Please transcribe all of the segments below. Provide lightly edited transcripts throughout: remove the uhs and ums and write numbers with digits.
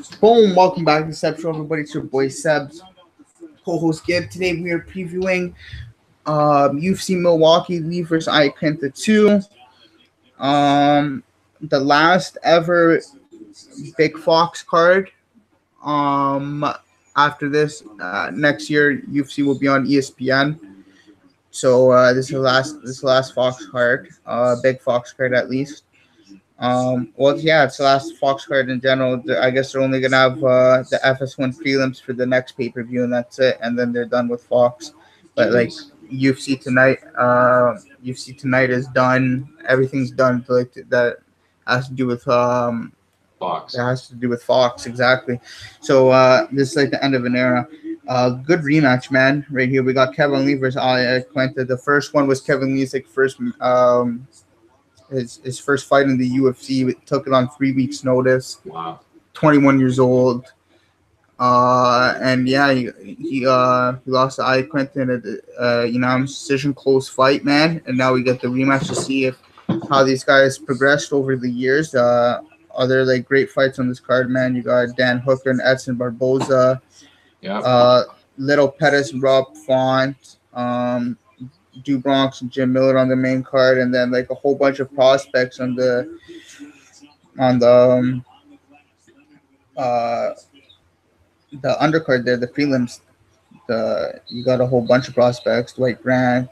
Boom! Welcome back to the Sebs Show, everybody. It's your boy Sebs, co-host Gib. Today we are previewing UFC Milwaukee Lee versus Iaquinta 2. The last ever Big Fox card. After this, next year UFC will be on ESPN. So this is the last Fox card, Big Fox card at least. It's the last Fox card in general. I guess they're only gonna have the FS1 prelims for the next pay per view, and that's it. And then they're done with Fox. But like UFC tonight is done. Everything's done. Like that has to do with Fox. That has to do with Fox, exactly. So this is like the end of an era. Good rematch, man. Right here, we got Kevin Lee versus Iaquinta. The first one was Kevin Lee's first his first fight in the UFC. We took it on 3 weeks' notice. Wow. 21 years old. And yeah, he lost to Iaquinta in a unanimous decision, close fight, man. And now we get the rematch to see how these guys progressed over the years. Other like great fights on this card, man. You got Dan Hooker and Edson Barboza. Yeah. Little Pettis, Rob Font, Du Bronx and Jim Miller on the main card, and then like a whole bunch of prospects on the undercard there, the prelims. You got a whole bunch of prospects. Dwight Grant,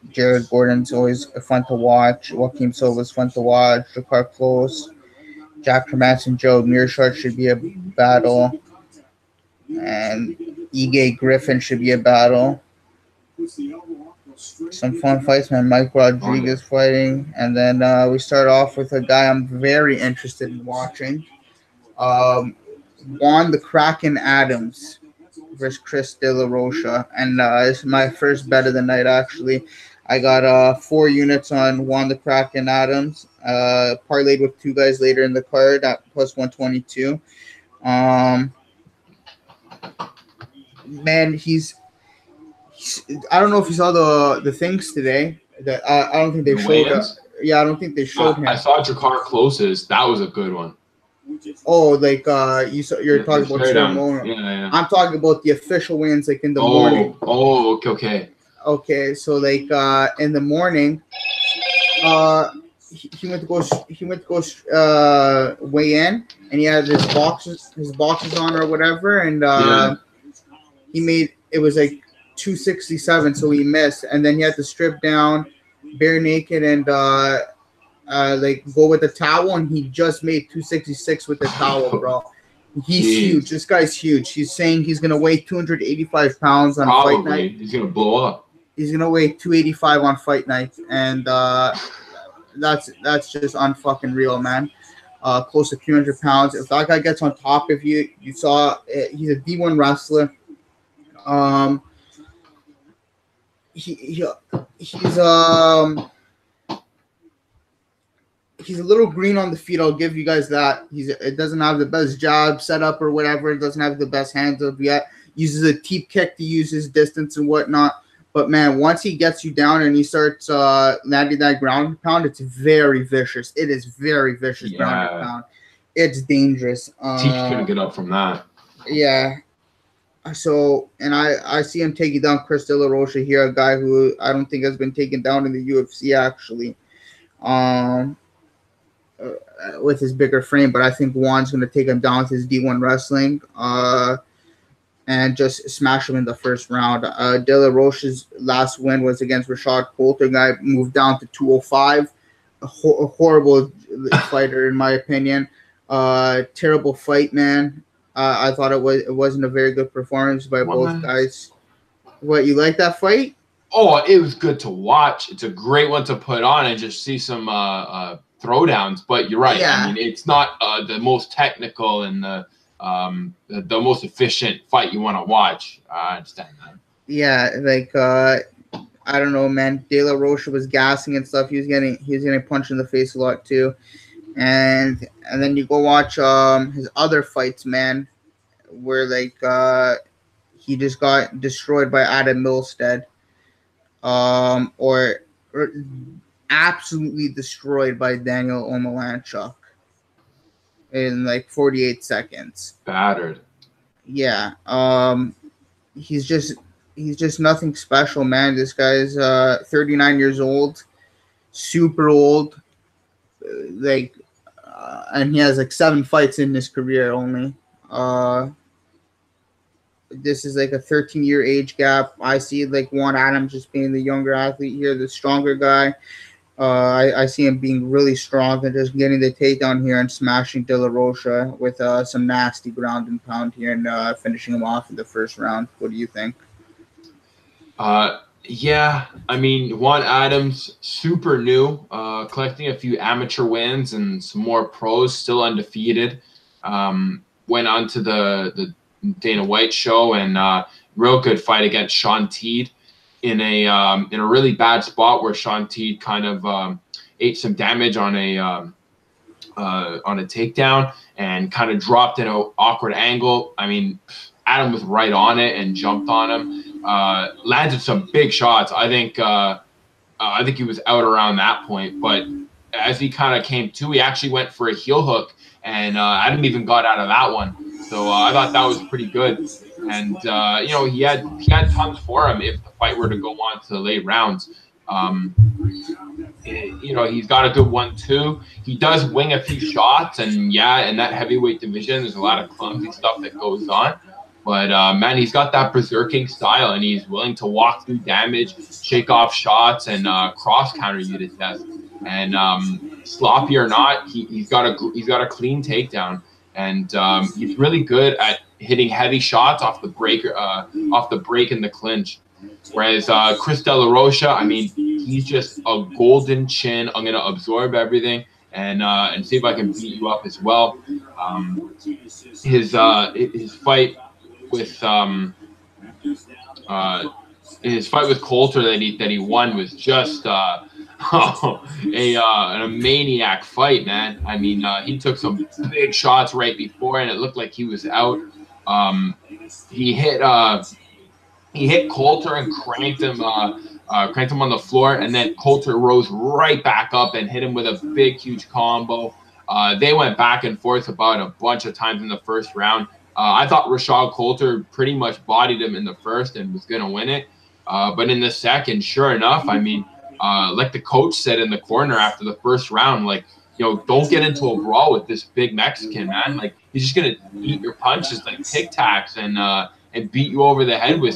Jared Gordon's always fun to watch. Joaquim Silva's fun to watch. Ricard Close, Jack Hermanson, Joe Mearshart should be a battle, and Ige Griffin should be a battle. Some fun fights, man. Mike Rodriguez fighting, and then we start off with a guy I'm very interested in watching. Juan the Kraken Adams versus Chris De La Rocha, and this is my first bet of the night. Actually, I got 4 units on Juan the Kraken Adams. Parlayed with 2 guys later in the card at plus 122. Man, he's I don't know if you saw the things today. That I don't think they showed. I don't think they showed him. I saw Jakar Close's. That was a good one. Oh, like you're talking about ceremonial. Yeah. I'm talking about the official wins, like in the morning. Oh, okay. Okay, so like in the morning, he went to go weigh in, and he had his boxes on or whatever, and he made it was like 267, so he missed, and then he had to strip down, bare naked, and like go with the towel, and he just made 266 with the towel, bro. He's huge. This guy's huge. He's saying he's gonna weigh 285 pounds on fight night. He's gonna blow up. He's gonna weigh 285 on fight night, and that's just unfucking real, man. Close to 300 pounds. If that guy gets on top, if you saw, he's a D1 wrestler. He's a little green on the feet. I'll give you guys that. It doesn't have the best jab setup or whatever. It doesn't have the best hands up yet. Uses a teep kick to use his distance and whatnot. But man, once he gets you down and he starts landing that ground pound, it's very vicious. It is very vicious ground pound. It's dangerous. Teep couldn't get up from that. Yeah. So, and I see him taking down Chris De La Rocha here, a guy who I don't think has been taken down in the UFC actually. With his bigger frame, but I think Juan's going to take him down with his D1 wrestling and just smash him in the first round. De La Rocha's last win was against Rashad Coulter. Guy moved down to 205. A horrible fighter, in my opinion. Terrible fight, man. I thought it wasn't a very good performance by both guys. What, you like that fight? Oh, it was good to watch. It's a great one to put on and just see some throwdowns, but you're right. Yeah. I mean, it's not the most technical and the most efficient fight you want to watch. I understand that. Yeah, like I don't know, man. De La Rocha was gassing and stuff. He was getting punched in the face a lot too, and then you go watch his other fights, man, where like he just got destroyed by Adam Milstead, or absolutely destroyed by Daniel Omalanchuk. in like 48 seconds. Battered. Yeah. He's just nothing special, man. This guy's 39 years old, super old. Like, and he has like 7 fights in his career only. This is like a 13-year age gap. I see like Juan Adams just being the younger athlete here, the stronger guy. I see him being really strong and just getting the takedown here and smashing De La Rocha with some nasty ground and pound here and finishing him off in the first round. What do you think? Yeah, I mean, Juan Adams, super new, collecting a few amateur wins and some more pros, still undefeated. Went on to the Dana White show and real good fight against Sean Teed in a really bad spot where Sean Teed kind of ate some damage on a takedown and kind of dropped in an awkward angle. I mean, Adam was right on it and jumped on him. Landed some big shots. I think he was out around that point, but as he kind of came to, he actually went for a heel hook, and Adam even got out of that one. So I thought that was pretty good. And he had tons for him if the fight were to go on to the late rounds. He's got a good 1-2. He does wing a few shots, and in that heavyweight division, there's a lot of clumsy stuff that goes on. But, man, he's got that berserking style, and he's willing to walk through damage, shake off shots, and cross-counter you to death. And sloppy or not, he's got a clean takedown. And he's really good at hitting heavy shots off the break in the clinch. Whereas Chris De La Rocha, I mean, he's just a golden chin. I'm going to absorb everything and see if I can beat you up as well. His fight with Coulter that he won was just a maniac fight, man. I mean, he took some big shots right before, and it looked like he was out. He hit Coulter and cranked him on the floor, and then Coulter rose right back up and hit him with a big, huge combo. They went back and forth about a bunch of times in the first round. I thought Rashad Coulter pretty much bodied him in the first and was going to win it. But in the second, sure enough, I mean, like the coach said in the corner after the first round, like, don't get into a brawl with this big Mexican, man. Like, he's just going to eat your punches like Tic Tacs and beat you over the head with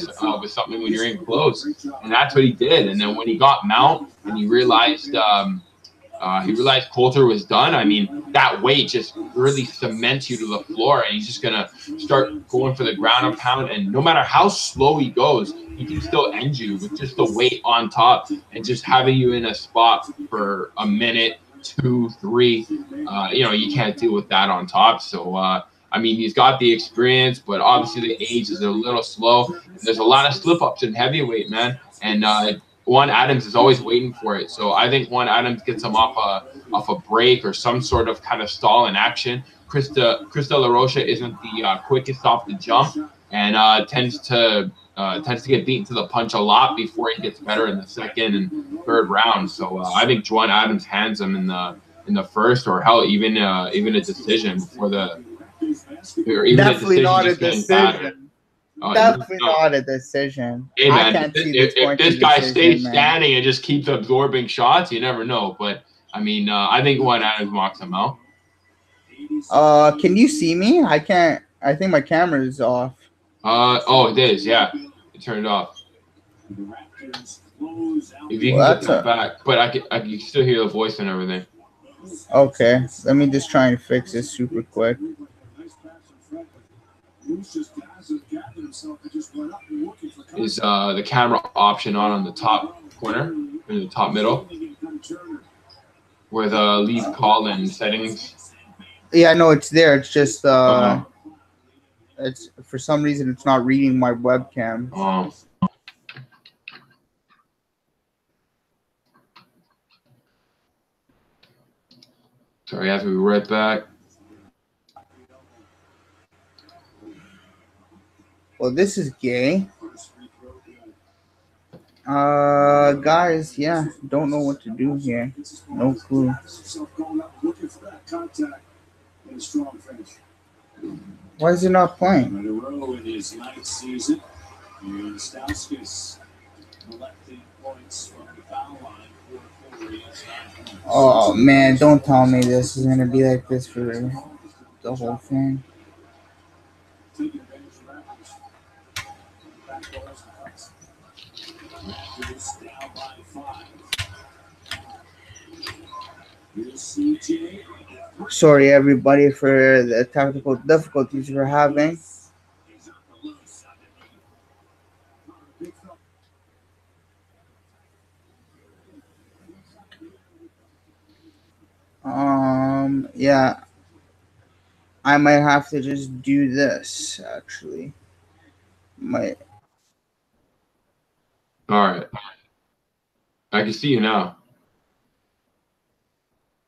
something when you're in close. And that's what he did. And then when he got mount and he realized Coulter was done, I mean, that weight just really cements you to the floor, and he's just going to start going for the ground and pound. And no matter how slow he goes, he can still end you with just the weight on top and just having you in a spot for a minute, 2, 3. You can't deal with that on top. So, I mean, he's got the experience, but obviously the age is a little slow. There's a lot of slip-ups in heavyweight, man. And Juan Adams is always waiting for it. So I think Juan Adams gets him off a break or some sort of kind of stall in action. Chris De La Rocha isn't the quickest off the jump and tends to get beaten to the punch a lot before he gets better in the second and third round. So I think Juan Adams hands him in the first, or hell, even a decision before the. Definitely not a decision. Definitely not a decision. Hey, man, I can't see if this guy stays standing and just keeps absorbing shots, you never know. But I mean, I think Juan Adams knocks him out. Can you see me? I can't. I think my camera is off. It is. Yeah, you turned it off. If you can get that back, but I can still hear the voice and everything. Okay, let me just try and fix this super quick. Is the camera option on the top corner, in the top middle, where the leave call and settings? Yeah, no, it's there. It's just it's for some reason it's not reading my webcam. Oh. Sorry, I have to be right back. Well, this is gay. Guys, yeah, don't know what to do here. No clue. Why is he not playing? In his ninth season, and Stauskas collecting points from the foul line. Oh man, don't tell me this is gonna be like this for the whole thing. Sorry everybody for the technical difficulties we're having. Yeah, I might have to just do this actually. Might. All right. I can see you now.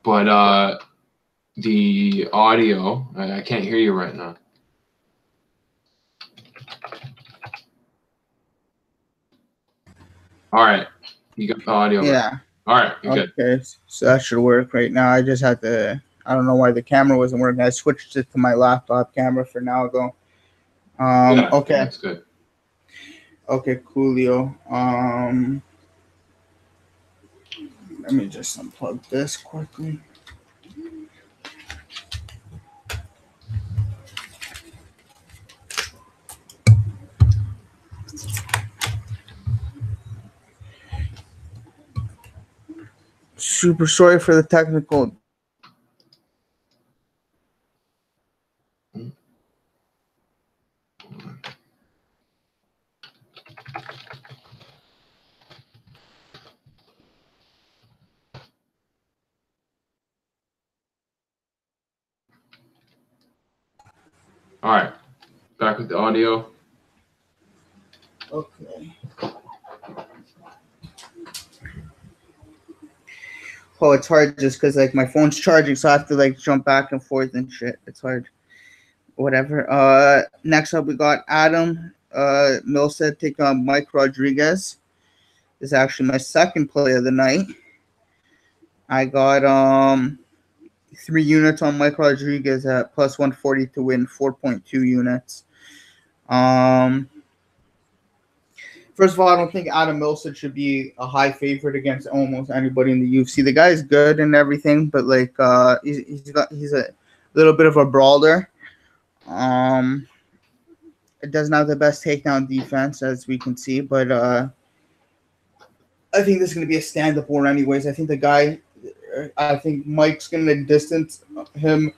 But the audio, I can't hear you right now. All right. You got the audio. Yeah. Right. All right. You're okay. Good. So that should work right now. I just had to. I don't know why the camera wasn't working. I switched it to my laptop camera for now though. Yeah, okay. That's good. Okay, coolio. Let me just unplug this quickly. Super sorry for the technical. All right. Back with the audio. Okay. Oh, it's hard just because like my phone's charging, so I have to like jump back and forth and shit. It's hard. Whatever. Next up we got Adam Milstead taking on Mike Rodriguez. This is actually my second play of the night. I got 3 units on Mike Rodriguez at plus 140 to win 4.2 units. First of all, I don't think Adam Milstead should be a high favorite against almost anybody in the UFC. The guy's good and everything, but like he's a little bit of a brawler. It doesn't have the best takedown defense as we can see, but I think this is going to be a stand-up war anyways. I think Mike's going to distance him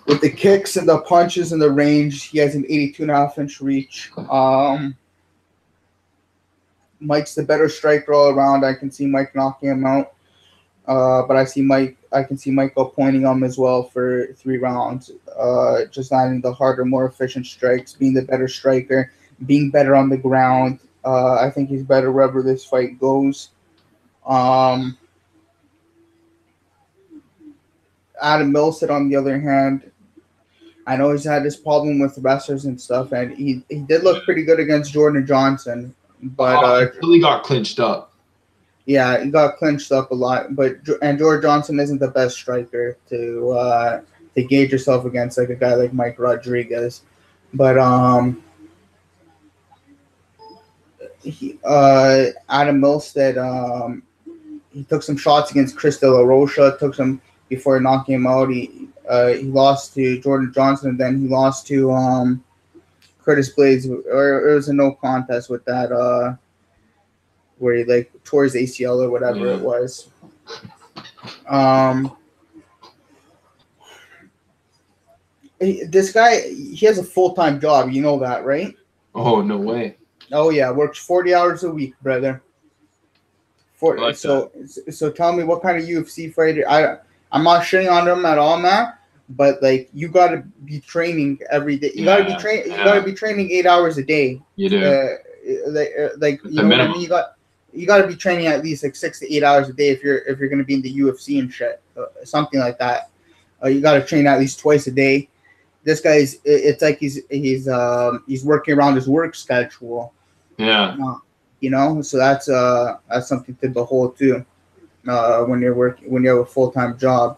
with the kicks and the punches and the range. He has an 82.5-inch reach. Mike's the better striker all around. I can see Mike knocking him out. But I can see Michael pointing him as well for 3 rounds. Just landing the harder, more efficient strikes, being the better striker, being better on the ground. I think he's better wherever this fight goes. Adam Milstead, on the other hand, I know he's had this problem with wrestlers and stuff, and he did look pretty good against Jordan Johnson, but until he got clinched up. Yeah, he got clinched up a lot, but Jordan Johnson isn't the best striker to gauge yourself against, like a guy like Mike Rodriguez. But Adam Milstead, he took some shots against Chris De La Rocha, took some before knocking him out. He lost to Jordan Johnson, and then he lost to Curtis Blades, or it was a no contest with that. Where he like tore his ACL or whatever it was. This guy, he has a full-time job. You know that, right? Oh, no way. Oh yeah, works 40 hours a week, brother. So tell me, what kind of UFC fighter? I'm not shitting on him at all, man. But like, you gotta be training every day. You gotta be training. You gotta be training 8 hours a day. You do. Like you know what I mean? You got to be training at least like 6 to 8 hours a day if you're going to be in the UFC and shit, something like that. You got to train at least twice a day. This guy's, it's like he's working around his work schedule. Yeah. You know, so that's something to behold too. When you have a full-time job.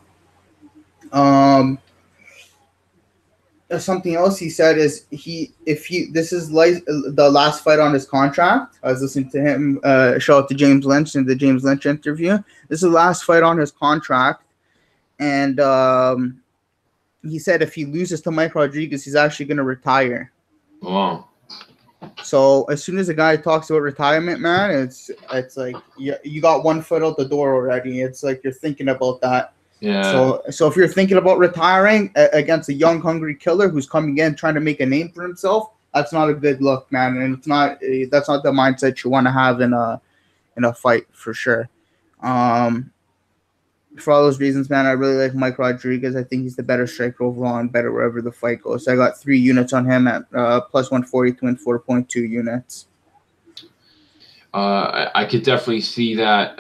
something else he said is this is like the last fight on his contract. I was listening to him shout out to James Lynch in the James Lynch interview. This is the last fight on his contract, and he said if he loses to Mike Rodriguez, he's actually going to retire. Wow. So as soon as a guy talks about retirement, man, it's like you got one foot out the door already. It's like you're thinking about that. Yeah. So if you're thinking about retiring against a young, hungry killer who's coming in trying to make a name for himself, that's not a good look, man. And that's not the mindset you want to have in a fight for sure. For all those reasons, man, I really like Mike Rodriguez. I think he's the better striker overall and better wherever the fight goes. So I got 3 units on him at plus 142 and 4.2 units. I could definitely see that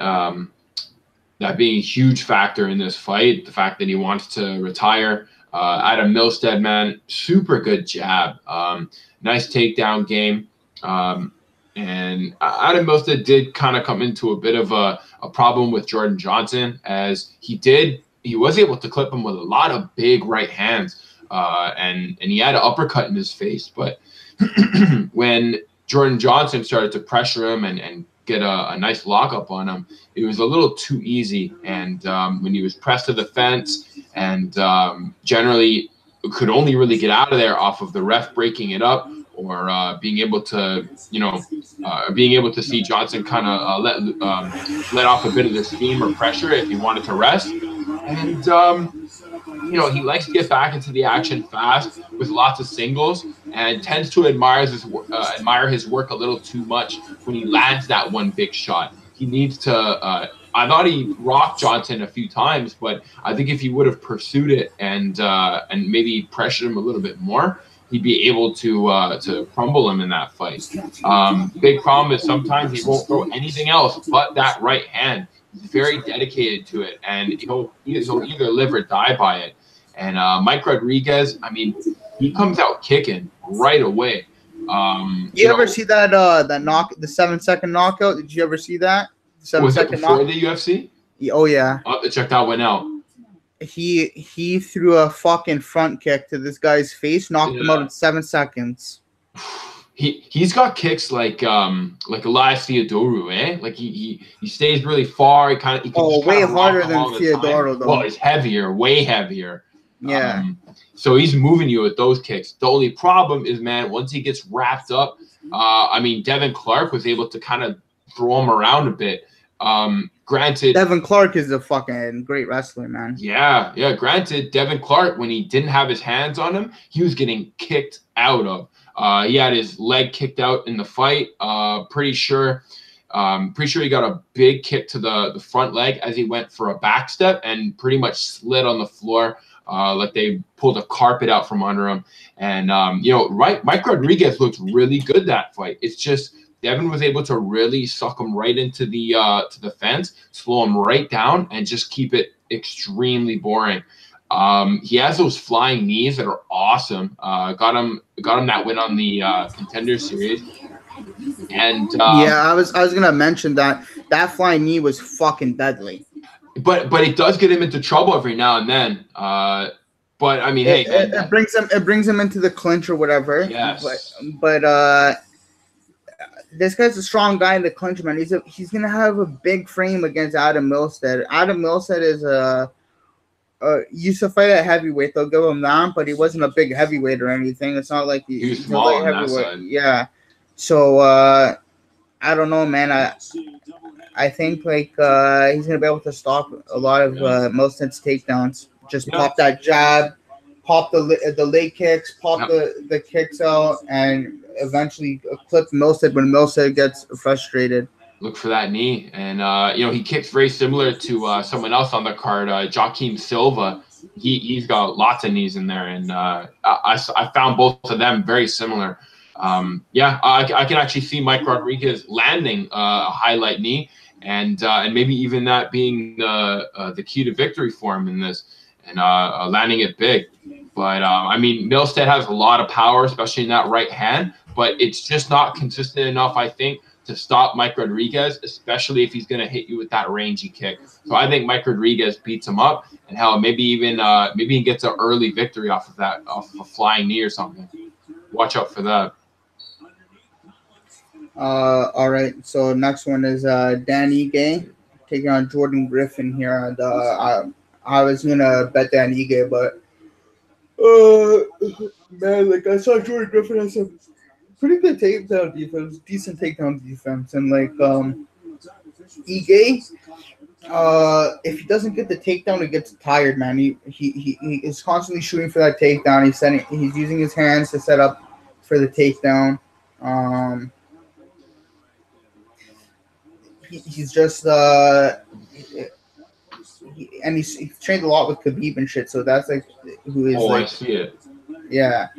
that being a huge factor in this fight. The fact that he wants to retire. Adam Milstead, man, super good jab. Nice takedown game. And Adam Milstead did kind of come into a bit of a problem with Jordan Johnson, as he was able to clip him with a lot of big right hands, and he had an uppercut in his face. But when Jordan Johnson started to pressure him and get a nice lockup on him, it was a little too easy. And when he was pressed to the fence and generally could only really get out of there off of the ref breaking it up, or being able to see Johnson kind of let off a bit of the steam or pressure if he wanted to rest. And he likes to get back into the action fast with lots of singles, and tends to admire his work a little too much when he lands that one big shot. He needs to. I thought he rocked Johnson a few times, but I think if he would have pursued it and maybe pressured him a little bit more, he'd be able to crumble him in that fight. Big problem is sometimes he won't throw anything else but that right hand. He's very dedicated to it, and he'll either live or die by it. And Mike Rodriguez, I mean, he comes out kicking right away. You ever see that the 7-second knockout? Did you ever see that? Was it before the UFC? Oh yeah. I'll have to check that one out. He threw a fucking front kick to this guy's face, knocked him out in 7 seconds. He's got kicks like Elias Theodorou, eh? Like he stays really far. He can way harder than Theodorou though. Well, he's heavier, way heavier. Yeah. So he's moving you with those kicks. The only problem is, man, once he gets wrapped up, I mean, Devin Clark was able to kind of throw him around a bit. Granted, Devin Clark is a fucking great wrestler, man. Yeah. Granted, Devin Clark, when he didn't have his hands on him, he was getting kicked out of. He had his leg kicked out in the fight. Pretty sure he got a big kick to the front leg as he went for a back step and pretty much slid on the floor, like they pulled a carpet out from under him. And Mike Rodriguez looked really good that fight. It's just Devin was able to really suck him right into the fence, slow him right down, and just keep it extremely boring. He has those flying knees that are awesome. Got him that win on the Contender Series. And I was gonna mention that flying knee was fucking deadly. But it does get him into trouble every now and then. But I mean, it brings him into the clinch or whatever. Yes. But this guy's a strong guy in the clinch, man. He's gonna have a big frame against Adam Milstead. Adam Milstead is used to fight at heavyweight. They'll give him that, but he wasn't a big heavyweight or anything. It's not like he's small on that side. Yeah. So I don't know, man. I think like he's gonna be able to stop a lot of Milstead's takedowns. Just pop that jab, pop the leg kicks, pop the kicks out, and eventually clip Milstead when Milstead gets frustrated. Look for that knee. And, he kicks very similar to someone else on the card, Joaquin Silva. He's got lots of knees in there. And I found both of them very similar. I can actually see Mike Rodriguez landing a highlight knee and maybe even that being the key to victory for him in this and landing it big. But, Milstead has a lot of power, especially in that right hand. But it's just not consistent enough, I think, to stop Mike Rodriguez, especially if he's going to hit you with that rangy kick. So I think Mike Rodriguez beats him up, and hell, maybe he gets an early victory off of a flying knee or something. Watch out for that. All right. So next one is Dan Ige taking on Jordan Griffin here, and I was gonna bet Dan Ige, but man, like I saw Jordan Griffin has some pretty good takedown defense, decent takedown defense, and like Ige, if he doesn't get the takedown, he gets tired, man. He is constantly shooting for that takedown. He's using his hands to set up for the takedown. He's just he's trained a lot with Khabib and shit, so that's like who is I see it. Yeah.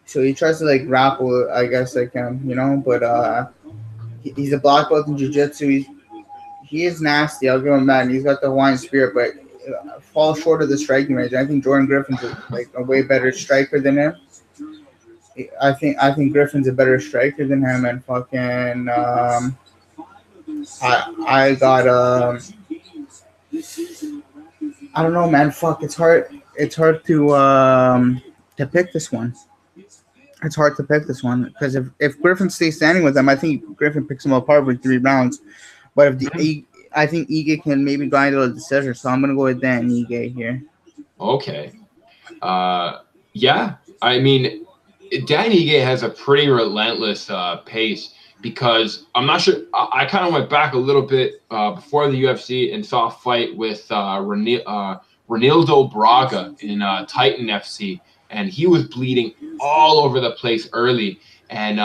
So he tries to like grapple, I guess, like him, but he's a black belt in jiu-jitsu. He is nasty. I'll give him that. And he's got the Hawaiian spirit, but falls short of the striking range. I think Jordan Griffin's a way better striker than him. I think Griffin's a better striker than him, and fucking I got I don't know, man. Fuck, it's hard to pick this one. It's hard to pick this one because if Griffin stays standing with him, I think Griffin picks him apart with 3 rounds. But I think Ige can maybe grind out a decision, so I'm gonna go with Dan Ige here. Okay. Yeah. I mean, Dan Ige has a pretty relentless pace because I'm not sure. I kind of went back a little bit before the UFC and saw a fight with Ronaldo Braga in Titan FC, and he was bleeding all over the place early, and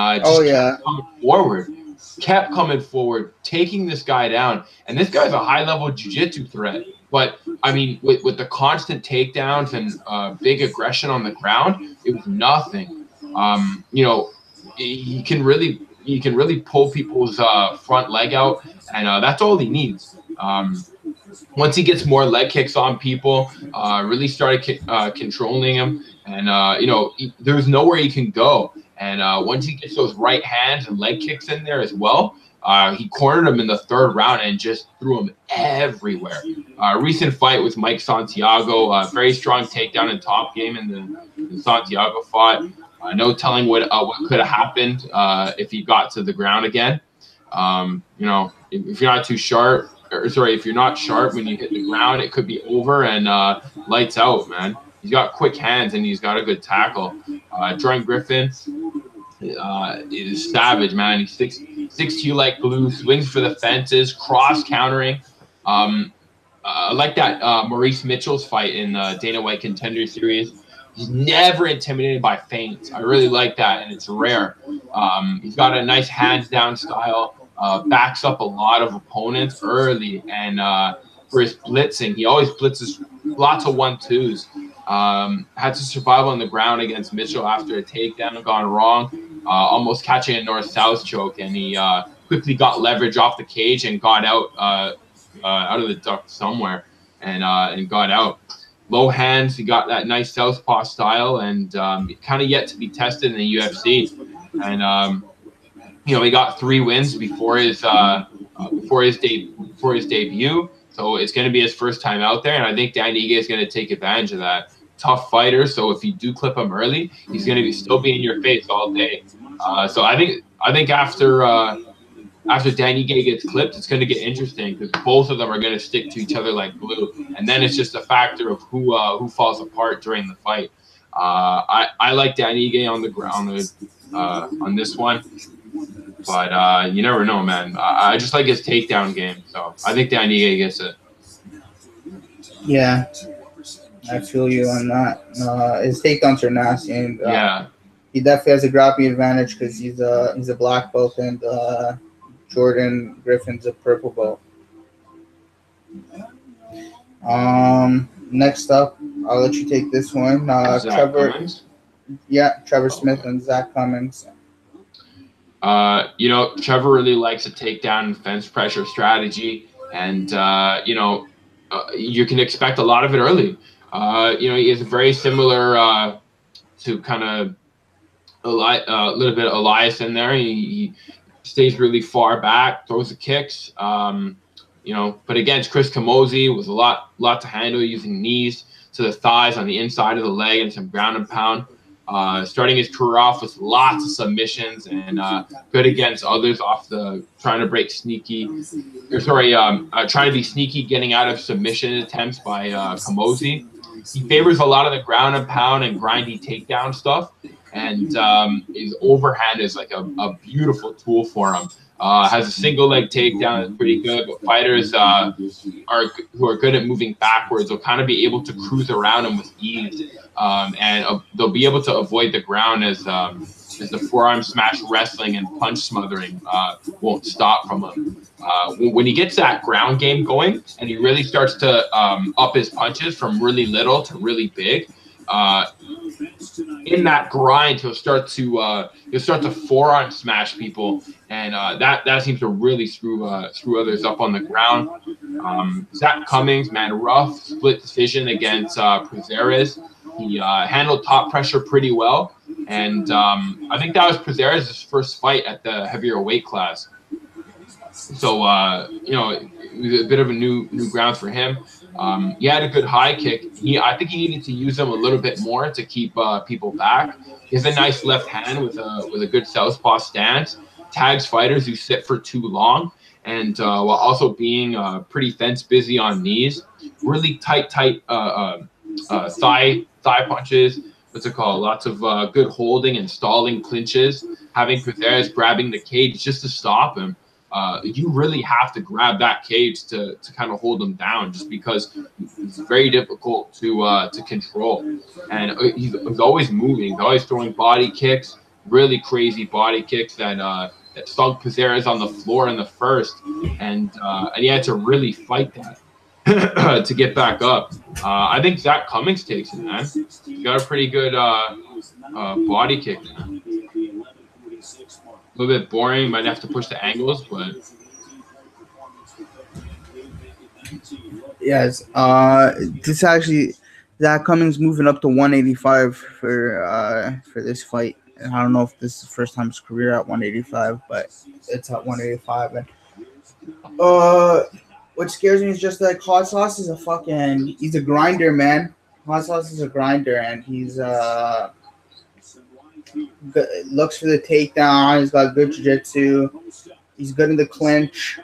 kept coming forward, taking this guy down. And this guy's a high-level jiu-jitsu threat. But, I mean, with the constant takedowns and big aggression on the ground, it was nothing. He can really pull people's front leg out, and that's all he needs. Once he gets more leg kicks on people, really started controlling him, and there's nowhere he can go. And once he gets those right hands and leg kicks in there as well, he cornered him in the 3rd round and just threw him everywhere. Recent fight with Mike Santiago, very strong takedown and top game in the Santiago fought. No telling what could have happened if he got to the ground again. If you're not too sharp, if you're not sharp when you hit the ground, it could be over and lights out, man. He's got quick hands and he's got a good tackle. Jordan Griffin is savage, man. He's 6'2" like glue, swings for the fences, cross countering. Like that Maurice Mitchell's fight in the Dana White Contender Series. He's never intimidated by feints. I really like that, and it's rare. He's got a nice hands-down style, backs up a lot of opponents early, and for his blitzing, he always blitzes lots of 1-2s. Had to survive on the ground against Mitchell after a takedown gone wrong, almost catching a north-south choke, and he quickly got leverage off the cage and got out of the duct somewhere, and got out. Low hands, he got that nice southpaw style, and kind of yet to be tested in the UFC. And he got 3 wins before his debut. So it's going to be his first time out there, and I think Dan Ige is going to take advantage of that. Tough fighter, so if you do clip him early, he's going to still be in your face all day. So I think after Dan Ige gets clipped, it's going to get interesting because both of them are going to stick to each other like glue, and then it's just a factor of who falls apart during the fight. I like Dan Ige on the ground on this one. But you never know, man. I just like his takedown game. So I think Dan Ige gets it. Yeah, I feel you on that. His takedowns are nasty, and he definitely has a grappling advantage because he's a black belt, and Jordan Griffin's a purple belt. Next up, I'll let you take this one. Trevor Smith and Zach Cummings. Trevor really likes a takedown and fence pressure strategy, and you can expect a lot of it early. He is very similar to kind of a little bit of Elias in there. He stays really far back, throws the kicks. But against Chris Camozzi was a lot to handle, using knees to the thighs on the inside of the leg and some ground and pound. Starting his career off with lots of submissions and good against others trying to break sneaky. Trying to be sneaky, getting out of submission attempts by Camozzi. He favors a lot of the ground and pound and grindy takedown stuff, and his overhand is like a beautiful tool for him. Has a single leg takedown that's pretty good, but fighters who are good at moving backwards will kind of be able to cruise around him with ease, and they'll be able to avoid the ground as the forearm smash wrestling and punch smothering won't stop from him. When he gets that ground game going and he really starts to up his punches from really little to really big, in that grind he'll start to forearm smash people, and that seems to really screw others up on the ground. Zach Cummings, man, rough split decision against Prazeres. He handled top pressure pretty well, and I think that was Prazeres' first fight at the heavier weight class. So it was a bit of a new ground for him. He had a good high kick. I think he needed to use them a little bit more to keep people back. He has a nice left hand with a good southpaw stance. Tags fighters who sit for too long, and while also being pretty fence busy on knees. Really tight thigh punches. What's it called? Lots of good holding and stalling clinches. Having Prazeres grabbing the cage just to stop him. You really have to grab that cage to kind of hold him down, just because it's very difficult to control. And he's always moving. He's always throwing body kicks, really crazy body kicks that stunk Prazeres on the floor in the first. And he had to really fight that to get back up. I think Zach Cummings takes it, man. He's got a pretty good body kick, man. A little bit boring, might have to push the angles, but yes, this actually Zach Cummings moving up to 185 for this fight. And I don't know if this is the first time in his career at 185, but it's at 185. And what scares me is just like Hot Sauce is he's a grinder, man. Hot Sauce is a grinder, and he's looks for the takedown. He's got good jiu-jitsu. He's good in the clinch.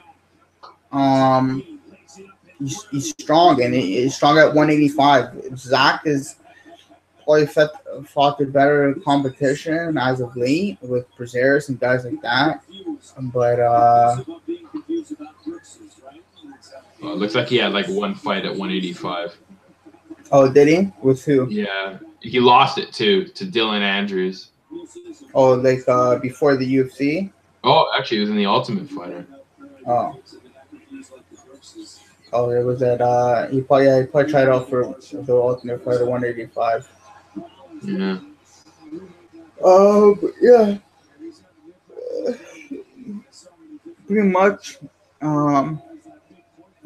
He's strong, and he's strong at 185. Zach is probably fought the better competition as of late with Prazeres and guys like that. But it looks like he had like one fight at 185. Oh, did he? With who? Yeah, he lost it to Dylan Andrews. Oh, like before the UFC? Oh, actually, it was in the Ultimate Fighter. Oh, it was at he probably tried out for the Ultimate Fighter 185. Yeah. But yeah. Pretty much.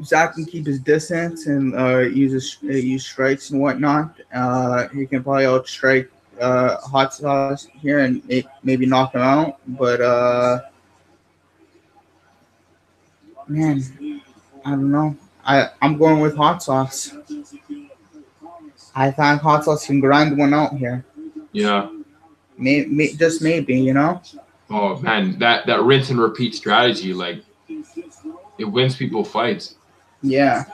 Zach can keep his distance and use strikes and whatnot. He can probably outstrike Hot Sauce here and maybe knock him out. But man, I don't know. I'm going with Hot Sauce. I think Hot Sauce can grind one out here. Yeah. Just maybe, you know. Oh man, that rinse and repeat strategy, like, it wins people fights. Yeah.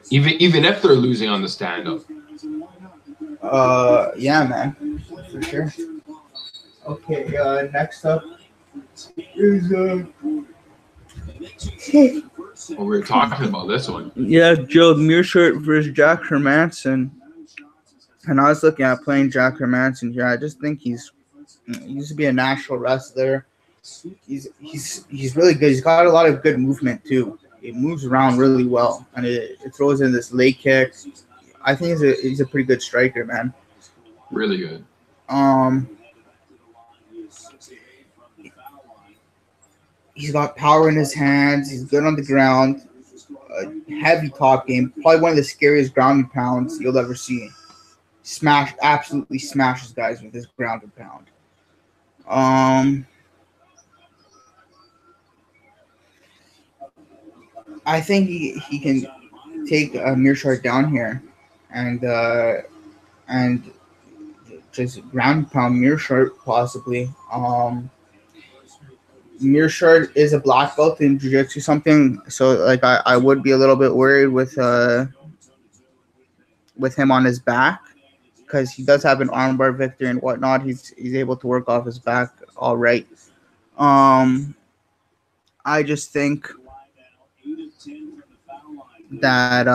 Even if they're losing on the stand-up. Yeah, man, for sure. Okay, next up is we were talking about this one. Yeah, Joe Mearshart versus Jack Hermanson. And I was looking at playing Jack Hermanson here. I just think he used to be a national wrestler. He's really good. He's got a lot of good movement too. It moves around really well, and it throws in this leg kick. I think he's a pretty good striker, man. Really good. He's got power in his hands. He's good on the ground. Heavy top game. Probably one of the scariest ground and pounds you'll ever see. Absolutely smashes guys with his ground and pound. I think he can take Mearshart down here, and just ground pound Mearshart possibly. Mearshart is a black belt in jiu-jitsu something, so like I would be a little bit worried with him on his back because he does have an armbar victory and whatnot. He's able to work off his back all right. I just think that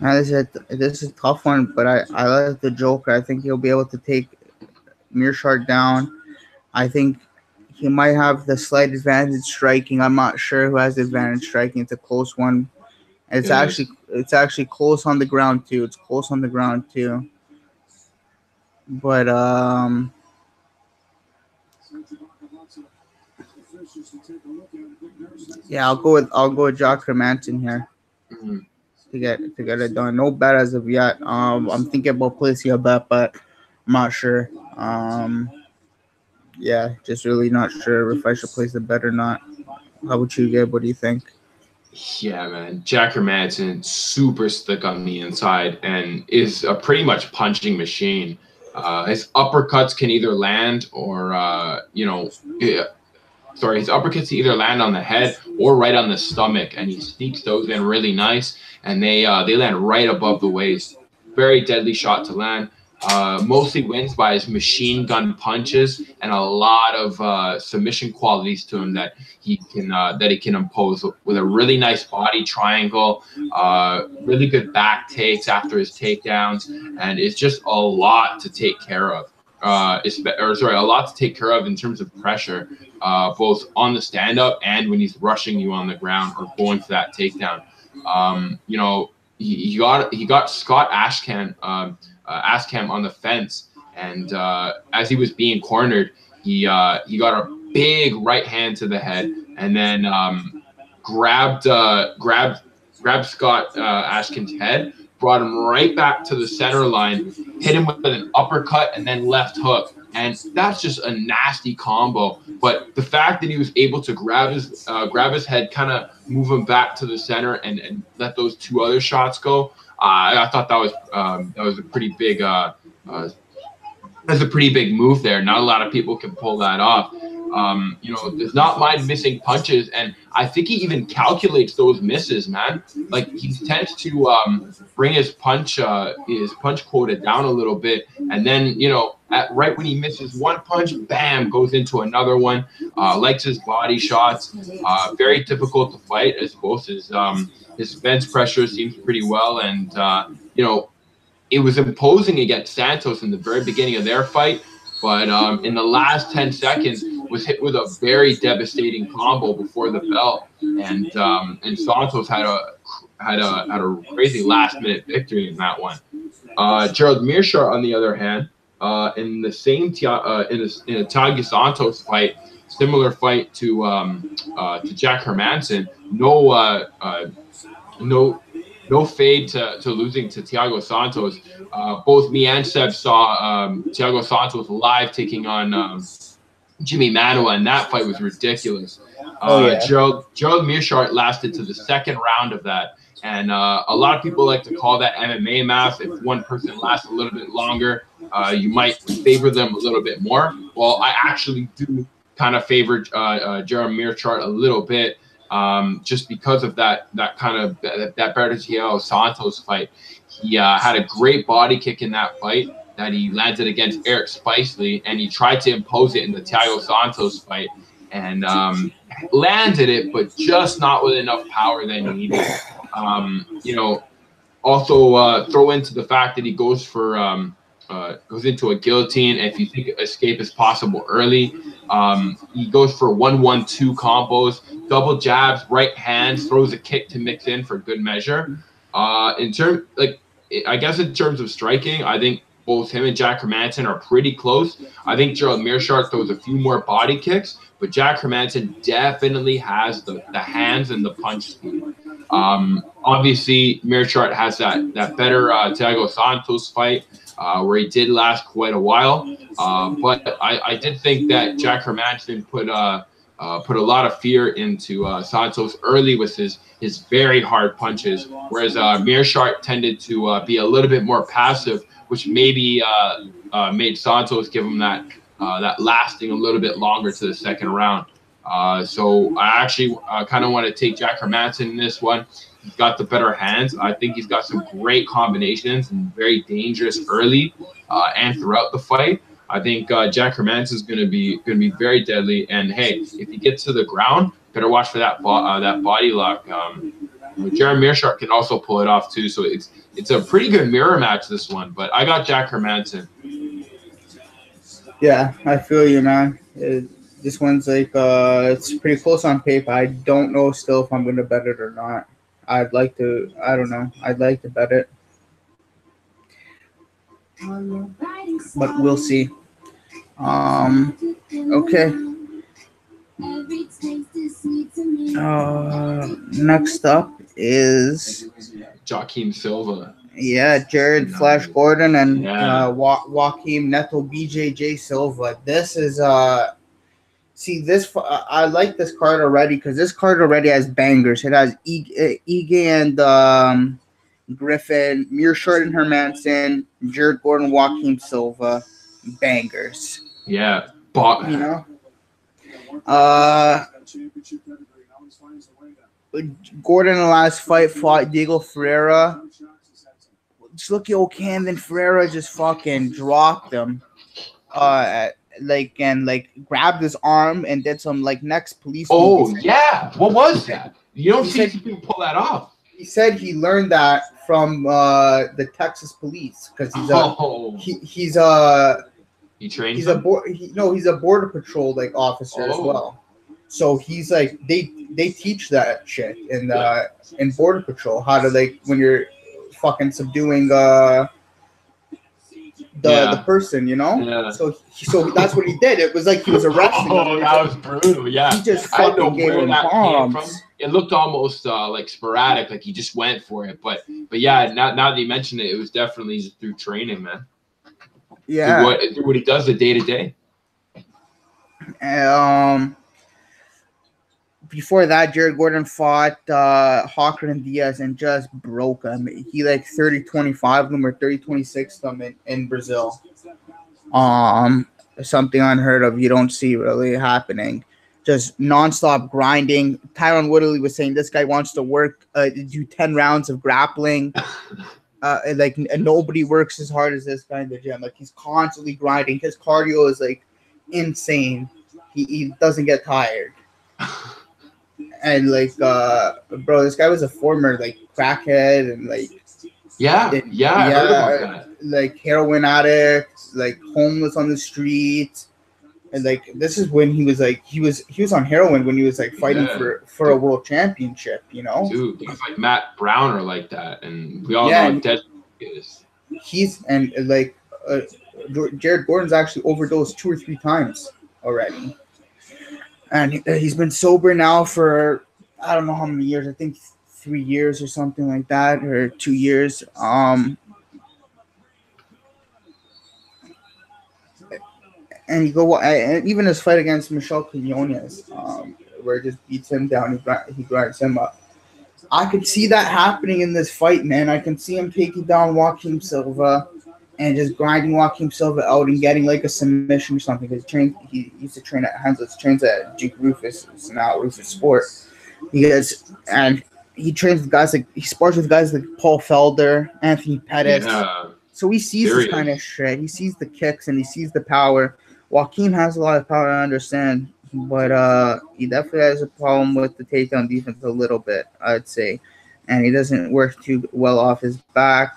this is a tough one, but I like the Joker. I think he'll be able to take Mearshart down. I think he might have the slight advantage striking. I'm not sure who has the advantage striking. It's a close one. It's actually close on the ground too. It's close on the ground too. But yeah, I'll go with Jock Manson here to get it done. No bet as of yet. I'm thinking about placing a bet, but I'm not sure. Yeah, just really not sure if I should place a bet or not. How about you, Gabe? What do you think? Yeah, man. Jack Hermanson, super slick on the inside and is a pretty much punching machine. His uppercuts can either land or, his uppercuts either land on the head or right on the stomach, and he sneaks those in really nice, and they land right above the waist. Very deadly shot to land. Mostly wins by his machine gun punches and a lot of submission qualities to him that he can impose with a really nice body triangle, really good back takes after his takedowns, and it's just a lot to take care of. A lot to take care of in terms of pressure, both on the stand-up and when he's rushing you on the ground or going for that takedown. He got Scott Ashcan on the fence, and as he was being cornered, he got a big right hand to the head, and then grabbed Scott Ashcan's head, brought him right back to the center line, hit him with an uppercut and then left hook. And that's just a nasty combo. But the fact that he was able to grab his head, kind of move him back to the center and let those two other shots go, I thought that was a pretty big that's a pretty big move there. Not a lot of people can pull that off. Does not mind missing punches, and I think he even calculates those misses, man. Like, he tends to bring his punch quota down a little bit, and then right when he misses one punch, bam, goes into another one. Likes his body shots. Very difficult to fight, as both his fence pressure seems pretty well, and it was imposing against Santos in the very beginning of their fight, but in the last 10 seconds was hit with a very devastating combo before the bell, and Santos had a crazy last-minute victory in that one. Gerald Mearshart, on the other hand, in the same in a Thiago Santos fight, similar fight to Jack Hermanson, no fade to losing to Thiago Santos. Both me and Sebs saw Thiago Santos live taking on Jimmy Manuwa, and that fight was ridiculous. Gerald Mearshart lasted to the second round of that. And a lot of people like to call that MMA math. If one person lasts a little bit longer, you might favor them a little bit more. Well, I actually do kind of favor Gerald Mearshart a little bit, just because of that Bertociello Santos fight. He had a great body kick in that fight that he landed against Eric Spicely, and he tried to impose it in the Thiago Santos fight, and landed it, but just not with enough power that he needed. Also throw into the fact that he goes into a guillotine. If you think escape is possible early, he goes for 1-1-2 combos, double jabs, right hands, throws a kick to mix in for good measure. In terms of striking, I think both him and Jack Hermanson are pretty close. I think Gerald Mearshart throws a few more body kicks, but Jack Hermanson definitely has the hands and the punch speed. Obviously, Mearshart has that better Thiago Santos fight. where he did last quite a while. But I did think that Jack Hermansson put a lot of fear into Santos early with his very hard punches, whereas Meerschaert tended to be a little bit more passive, which maybe made Santos give him that lasting a little bit longer to the second round. So I actually kind of want to take Jack Hermansson in this one. He's got the better hands. I think he's got some great combinations and very dangerous early and throughout the fight. I think Jack Hermansson is going to be very deadly. And hey, if he gets to the ground, better watch for that body lock. Jared Meerschaert can also pull it off too. So it's a pretty good mirror match, this one. But I got Jack Hermansson. Yeah, I feel you, man. This one's like it's pretty close on paper. I don't know still if I'm going to bet it or not. I'd like to. I don't know. I'd like to bet it, but we'll see. Okay. Next up is Joaquim Silva. Yeah, Jared Flash Gordon and Joaquim Neto BJJ Silva. This is see this. I like this card already because this card already has bangers. It has Ige and Griffin, Meerschaert and Hermansson, Jared Gordon, Joaquim Silva, bangers. Yeah, you know. Gordon in the last fight fought Diego Ferreira. Just look at Camden Ferreira just fucking dropped him. Grabbed his arm and did some next police. Oh yeah, what was that? You don't see people pull that off. He said he learned that from the Texas police because he trained. He's a border patrol officer as well. So he's they teach that shit in border patrol how to when you're fucking subduing the person, Yeah. So that's what he did. It was like he was arresting him. Oh, that was brutal. Yeah. He just fucking gave him bombs. It looked almost sporadic, like he just went for it. But yeah, now that you mention it, it was definitely just through training, man. Yeah. Through what he does the day to day. Before that, Jared Gordon fought Hawker and Diaz and just broke him. He 30-25 them or 30-26 them in Brazil. Something unheard of. You don't see really happening. Just nonstop grinding. Tyron Woodley was saying this guy wants to work, do 10 rounds of grappling. Nobody works as hard as this guy in the gym. He's constantly grinding. His cardio is insane. He doesn't get tired. And bro, this guy was a former crackhead and I heard about that. Heroin addict, homeless on the streets, and this is when he was on heroin when he was fighting for a world championship, Dude, he's like Matt Browner like that, and we all know how dead he is. Jared Gordon's actually overdosed 2 or 3 times already. And he's been sober now for I don't know how many years. I think 3 years or something like that, or 2 years. And even his fight against Michel Quinones, where it just beats him down, he grinds him up. I could see that happening in this fight, man. I can see him taking down Joaquim Silva and just grinding Joaquim Silva out and getting a submission or something. Because he used to train at Hensel, trains at Duke Rufus, it's now Rufus Sport. He trains with guys he spars with guys like Paul Felder, Anthony Pettis. Yeah. So he sees this kind of shit. He sees the kicks and he sees the power. Joaquim has a lot of power, I understand, but he definitely has a problem with the takedown defense a little bit, I'd say, and he doesn't work too well off his back.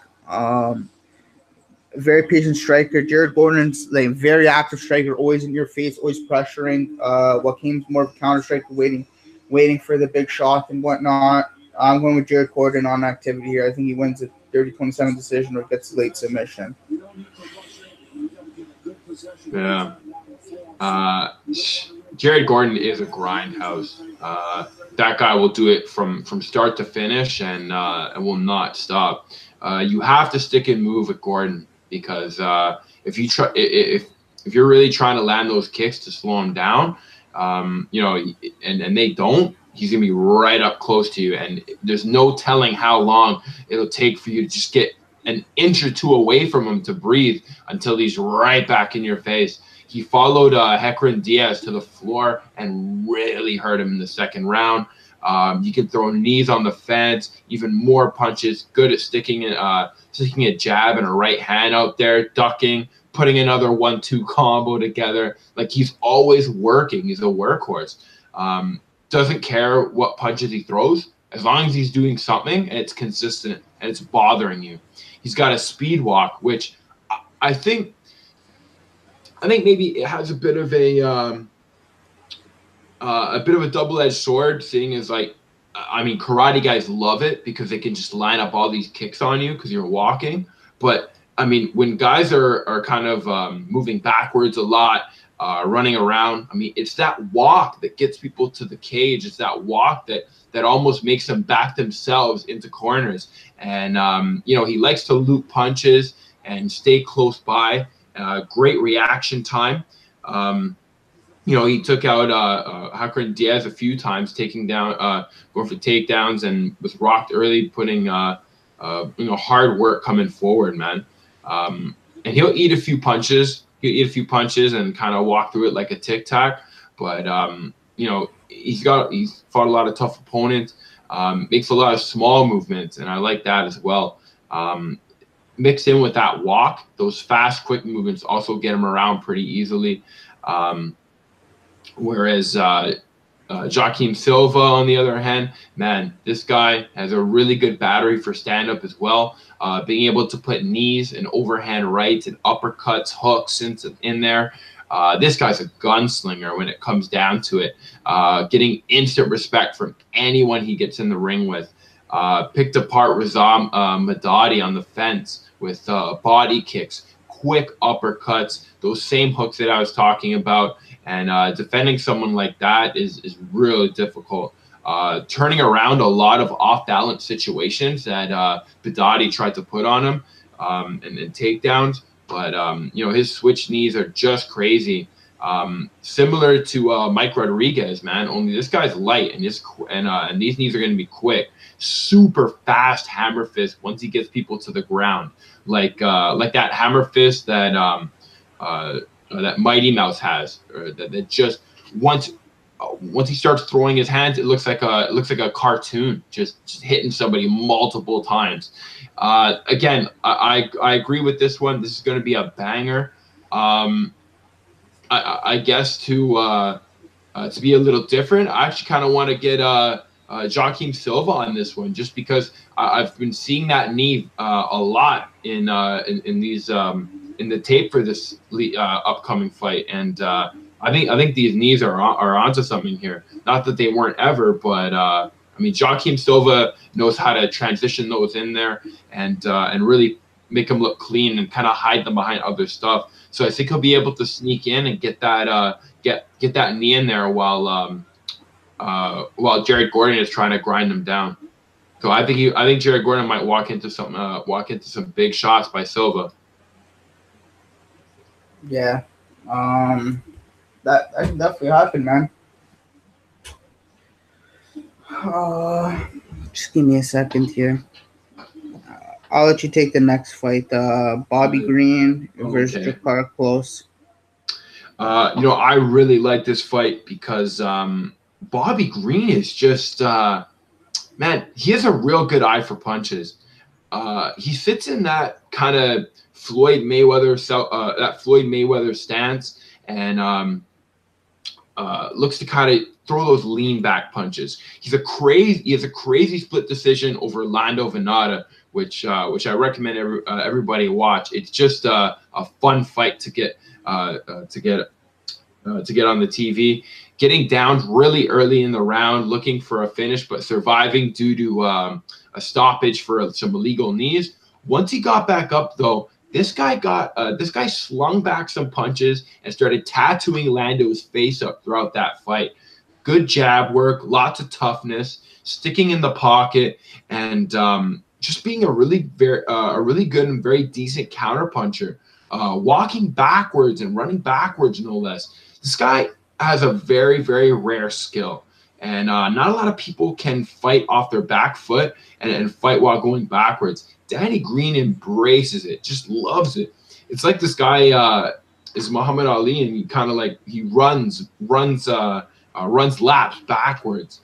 Very patient striker. Jared Gordon's very active striker, always in your face, always pressuring. Joaquim's more of a counter striker, waiting for the big shot and whatnot. I'm going with Jared Gordon on activity here. I think he wins a 30-27 decision or gets a late submission. Yeah. Jared Gordon is a grindhouse. That guy will do it from start to finish and will not stop. You have to stick and move with Gordon. because if you're really trying to land those kicks to slow him down, you know, and they don't, he's gonna be right up close to you, and there's no telling how long it'll take for you to just get an inch or two away from him to breathe until he's right back in your face. He followed Hecron Diaz to the floor and really hurt him in the second round. You can throw knees on the fence, even more punches. Good at sticking a jab and a right hand out there, ducking, putting another 1-2 combo together. Like, he's always working. He's a workhorse. Doesn't care what punches he throws, as long as he's doing something and it's consistent and it's bothering you. He's got a speed walk, which I think maybe it has a bit of a double-edged sword, seeing as, like, I mean, karate guys love it because they can just line up all these kicks on you because you're walking. But I mean, when guys are kind of moving backwards a lot, running around, I mean, it's that walk that gets people to the cage. It's that walk that almost makes them back themselves into corners. And you know, he likes to loop punches and stay close by. Great reaction time. You know, he took out Hecron Diaz a few times, taking down, going for takedowns, and was rocked early, putting you know, hard work coming forward, man. And he'll eat a few punches. He'll eat a few punches and kind of walk through it like a tic-tac. But you know, he's fought a lot of tough opponents. Makes a lot of small movements, and I like that as well. Mixed in with that walk, those fast, quick movements also get him around pretty easily. Whereas Joaquim Silva, on the other hand, man, this guy has a really good battery for stand-up as well. Being able to put knees and overhand rights and uppercuts, hooks in there. This guy's a gunslinger when it comes down to it. Getting instant respect from anyone he gets in the ring with. Picked apart Razam Madadi on the fence with body kicks, quick uppercuts, those same hooks that I was talking about. And defending someone like that is really difficult. Turning around a lot of off-balance situations that Madadi tried to put on him, and takedowns. But you know, his switch knees are just crazy. Similar to Mike Rodriguez, man. Only this guy's light, and these knees are going to be quick. Super fast hammer fist once he gets people to the ground, like that hammer fist that that Mighty Mouse has, or that just once he starts throwing his hands, it looks like a cartoon, just hitting somebody multiple times. Again, I agree with this one. This is going to be a banger. I guess to be a little different, I actually kind of want to get Joaquim Silva on this one, just because I've been seeing that knee a lot in these in the tape for this upcoming fight, and I think these knees are onto something here. Not that they weren't ever, but I mean, Joaquim Silva knows how to transition those in there and really make them look clean and kind of hide them behind other stuff. So I think he'll be able to sneak in and get that get that knee in there while Jared Gordon is trying to grind him down. So I think Jared Gordon might walk into some big shots by Silva. Yeah, that can definitely happen, man. Just give me a second here. I'll let you take the next fight. Bobby Green versus Jakar Close. You know, I really like this fight because Bobby Green is just man, he has a real good eye for punches. He fits in that kind of Floyd Mayweather stance, and looks to kind of throw those lean back punches. He has a crazy split decision over Lando Venata, which I recommend everybody watch. It's just a fun fight to get on the TV. Getting down really early in the round, looking for a finish, but surviving due to a stoppage for some illegal knees. Once he got back up, though, this guy slung back some punches and started tattooing Lando's face up throughout that fight. Good jab work, lots of toughness, sticking in the pocket, and just being a really good and very decent counterpuncher, walking backwards and running backwards, no less. This guy has a very, very rare skill, and not a lot of people can fight off their back foot and fight while going backwards. Danny Green embraces it, just loves it. It's like this guy is Muhammad Ali, and he kind of like he runs laps backwards.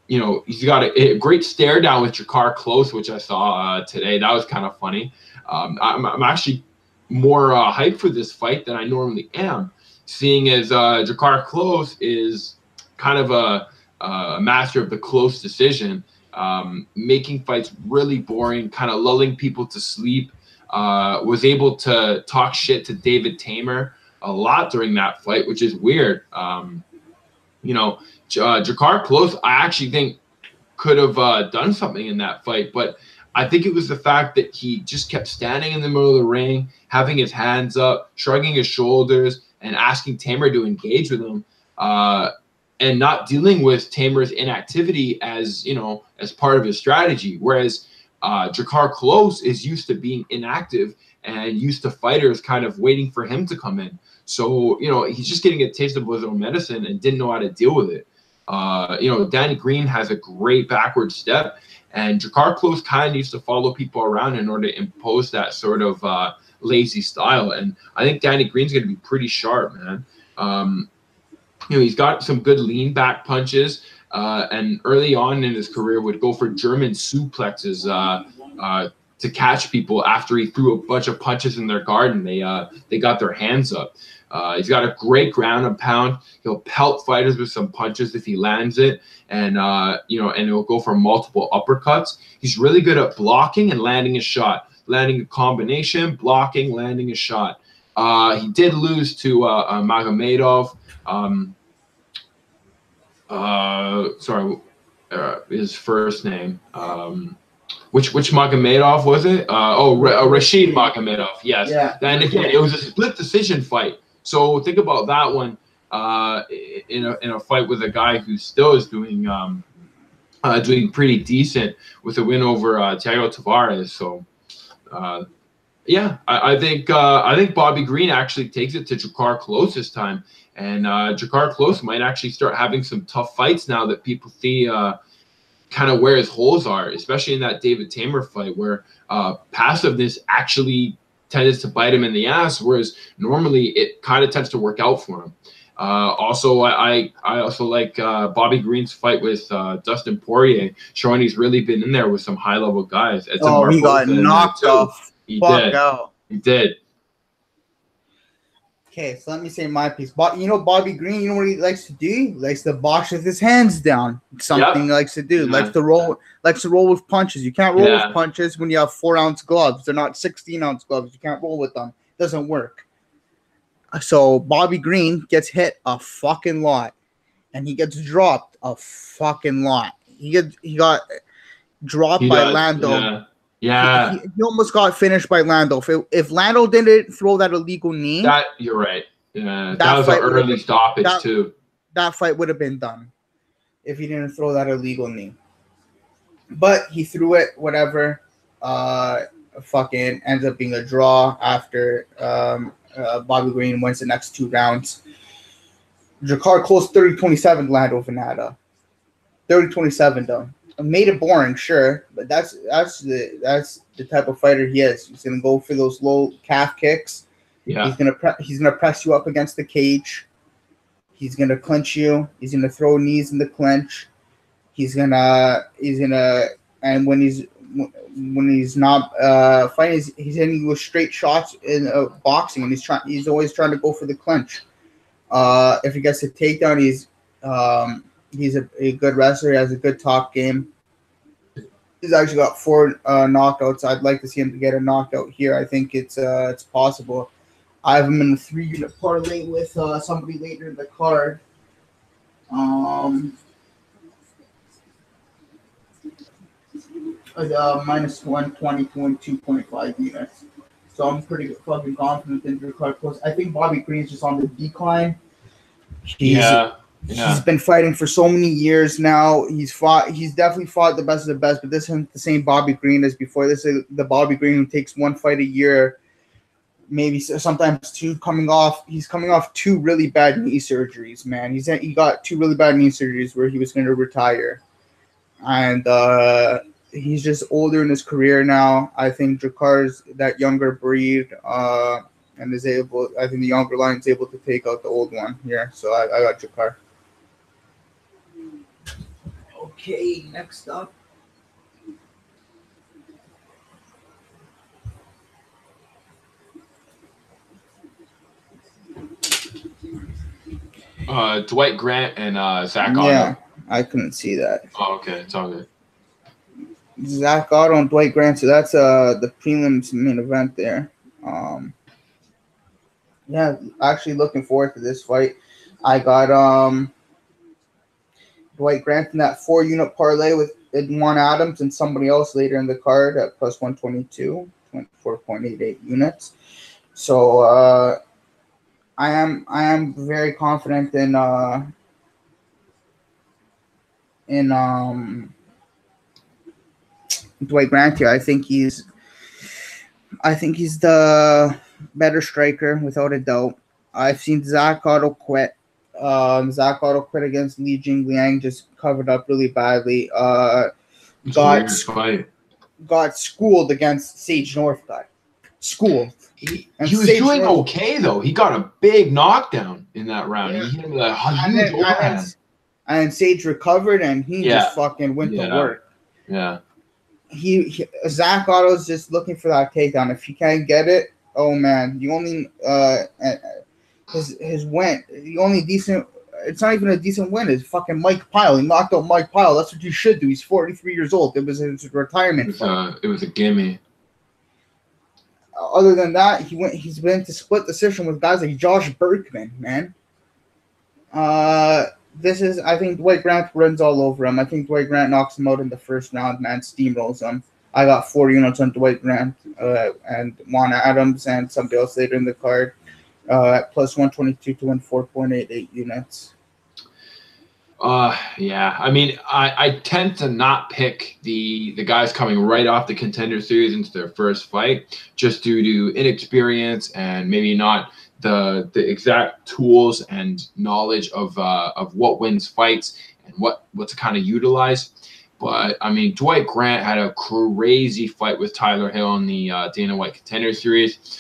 He's got a great stare down with Jakar Close, which I saw today. That was kind of funny. I'm actually more hyped for this fight than I normally am, seeing as Jakar Close is kind of a master of the close decision, making fights really boring, kind of lulling people to sleep. Was able to talk shit to David Tamer a lot during that fight, which is weird. Jakar Close, I actually think could have done something in that fight, but I think it was the fact that he just kept standing in the middle of the ring, having his hands up, shrugging his shoulders, and asking Tamer to engage with him, and not dealing with Tamer's inactivity as part of his strategy. Whereas Jakar Close is used to being inactive and used to fighters kind of waiting for him to come in. So, he's just getting a taste of his own medicine and didn't know how to deal with it. Danny Green has a great backward step, and Jakar Close kind of needs to follow people around in order to impose that sort of lazy style. And I think Danny Green's going to be pretty sharp, man. He's got some good lean back punches, and early on in his career would go for German suplexes to catch people after he threw a bunch of punches in their guard and they got their hands up. He's got a great ground and pound. He'll pelt fighters with some punches if he lands it, and and he'll go for multiple uppercuts. He's really good at blocking and landing a shot, landing a combination, blocking, landing a shot. He did lose to Magomedov. His first name. Which Magomedov was it? Rashid Magomedov. Yes. Yeah. And again, it was a split decision fight. So think about that one in a fight with a guy who still is doing pretty decent with a win over Thiago Tavares. So I think Bobby Green actually takes it to Jakar Close this time, and Jakar Close might actually start having some tough fights now that people see kind of where his holes are, especially in that David Tamer fight where passiveness actually tends to bite him in the ass, whereas normally it kind of tends to work out for him. Also, I also like Bobby Green's fight with Dustin Poirier, showing he's really been in there with some high-level guys. He got knocked off. He did. Okay, so let me say my piece. Bobby Green, you know what he likes to do? He likes to box with his hands down. Something he likes to do. Yeah. Likes to roll with punches. You can't roll with punches when you have 4-ounce gloves. They're not 16-ounce gloves. You can't roll with them. It doesn't work. So Bobby Green gets hit a fucking lot, and he gets dropped a fucking lot. He got dropped by Lando. Yeah. He almost got finished by Lando. If Lando didn't throw that illegal knee, you're right. Yeah, that was an early stoppage too. That fight would have been done if he didn't throw that illegal knee. But he threw it, whatever. Fucking ends up being a draw after Bobby Green wins the next 2 rounds. Jakar Close 30-27 Lando Venata. 30-27 though. Made it boring, sure, but that's the type of fighter he is. He's gonna go for those low calf kicks. Yeah. He's gonna press you up against the cage. He's gonna clinch you. He's gonna throw knees in the clinch. He's gonna and when he's not fighting, he's hitting you with straight shots in boxing, and he's always trying to go for the clinch. If he gets a takedown, he's a good wrestler. He has a good top game. He's actually got 4 knockouts. I'd like to see him to get a knockout here. I think it's possible. I have him in a 3-unit parlay with somebody later in the card. Minus 120 to 2.5 units. So I'm pretty fucking confident in Jakar Close. I think Bobby Green's just on the decline. Yeah. He's been fighting for so many years now. He's definitely fought the best of the best, but this isn't the same Bobby Green as before. This is the Bobby Green who takes one fight a year, maybe sometimes two. He's coming off two really bad knee surgeries, man. He got two really bad knee surgeries where he was going to retire, and he's just older in his career now. I think Jakar's that younger breed, and is able. I think the younger line is able to take out the old one here. So I got Jakar. Okay, next up. Dwight Grant and Zach Otto. Yeah, I couldn't see that. Oh, okay. It's all good. Zach Otto and Dwight Grant. So that's the prelims main event there. Yeah, actually looking forward to this fight. I got Dwight Grant in that 4-unit parlay with Juan Adams and somebody else later in the card at plus 122, 24.88 units. So I am very confident in Dwight Grant here. I think he's the better striker without a doubt. I've seen Zach Otto quit. Zach Otto quit against Li Jingliang, just covered up really badly. Got schooled against Sage Northcutt. Schooled. He was doing okay though. He got a big knockdown in that round. Yeah. He hit him with a huge overhand. And Sage recovered, and he just fucking went to work. Yeah. Zach Otto's just looking for that takedown. If he can't get it, oh man, the only his win, the only decent. It's not even a decent win. It's fucking Mike Pyle. He knocked out Mike Pyle. That's what you should do. He's 43 years old. It was his retirement. It was a gimme. Other than that, he's been to split decision with guys like Josh Berkman, man. I think Dwight Grant runs all over him. I think Dwight Grant knocks him out in the first round, man, steamrolls him. I got 4 units on Dwight Grant and Juan Adams and somebody else later in the card at plus 122 to win 4.88 units. Yeah. I mean, I tend to not pick the guys coming right off the Contender Series into their first fight just due to inexperience and maybe not the exact tools and knowledge of what wins fights and what to kind of utilize. But I mean, Dwight Grant had a crazy fight with Tyler Hill in the Dana White Contender Series.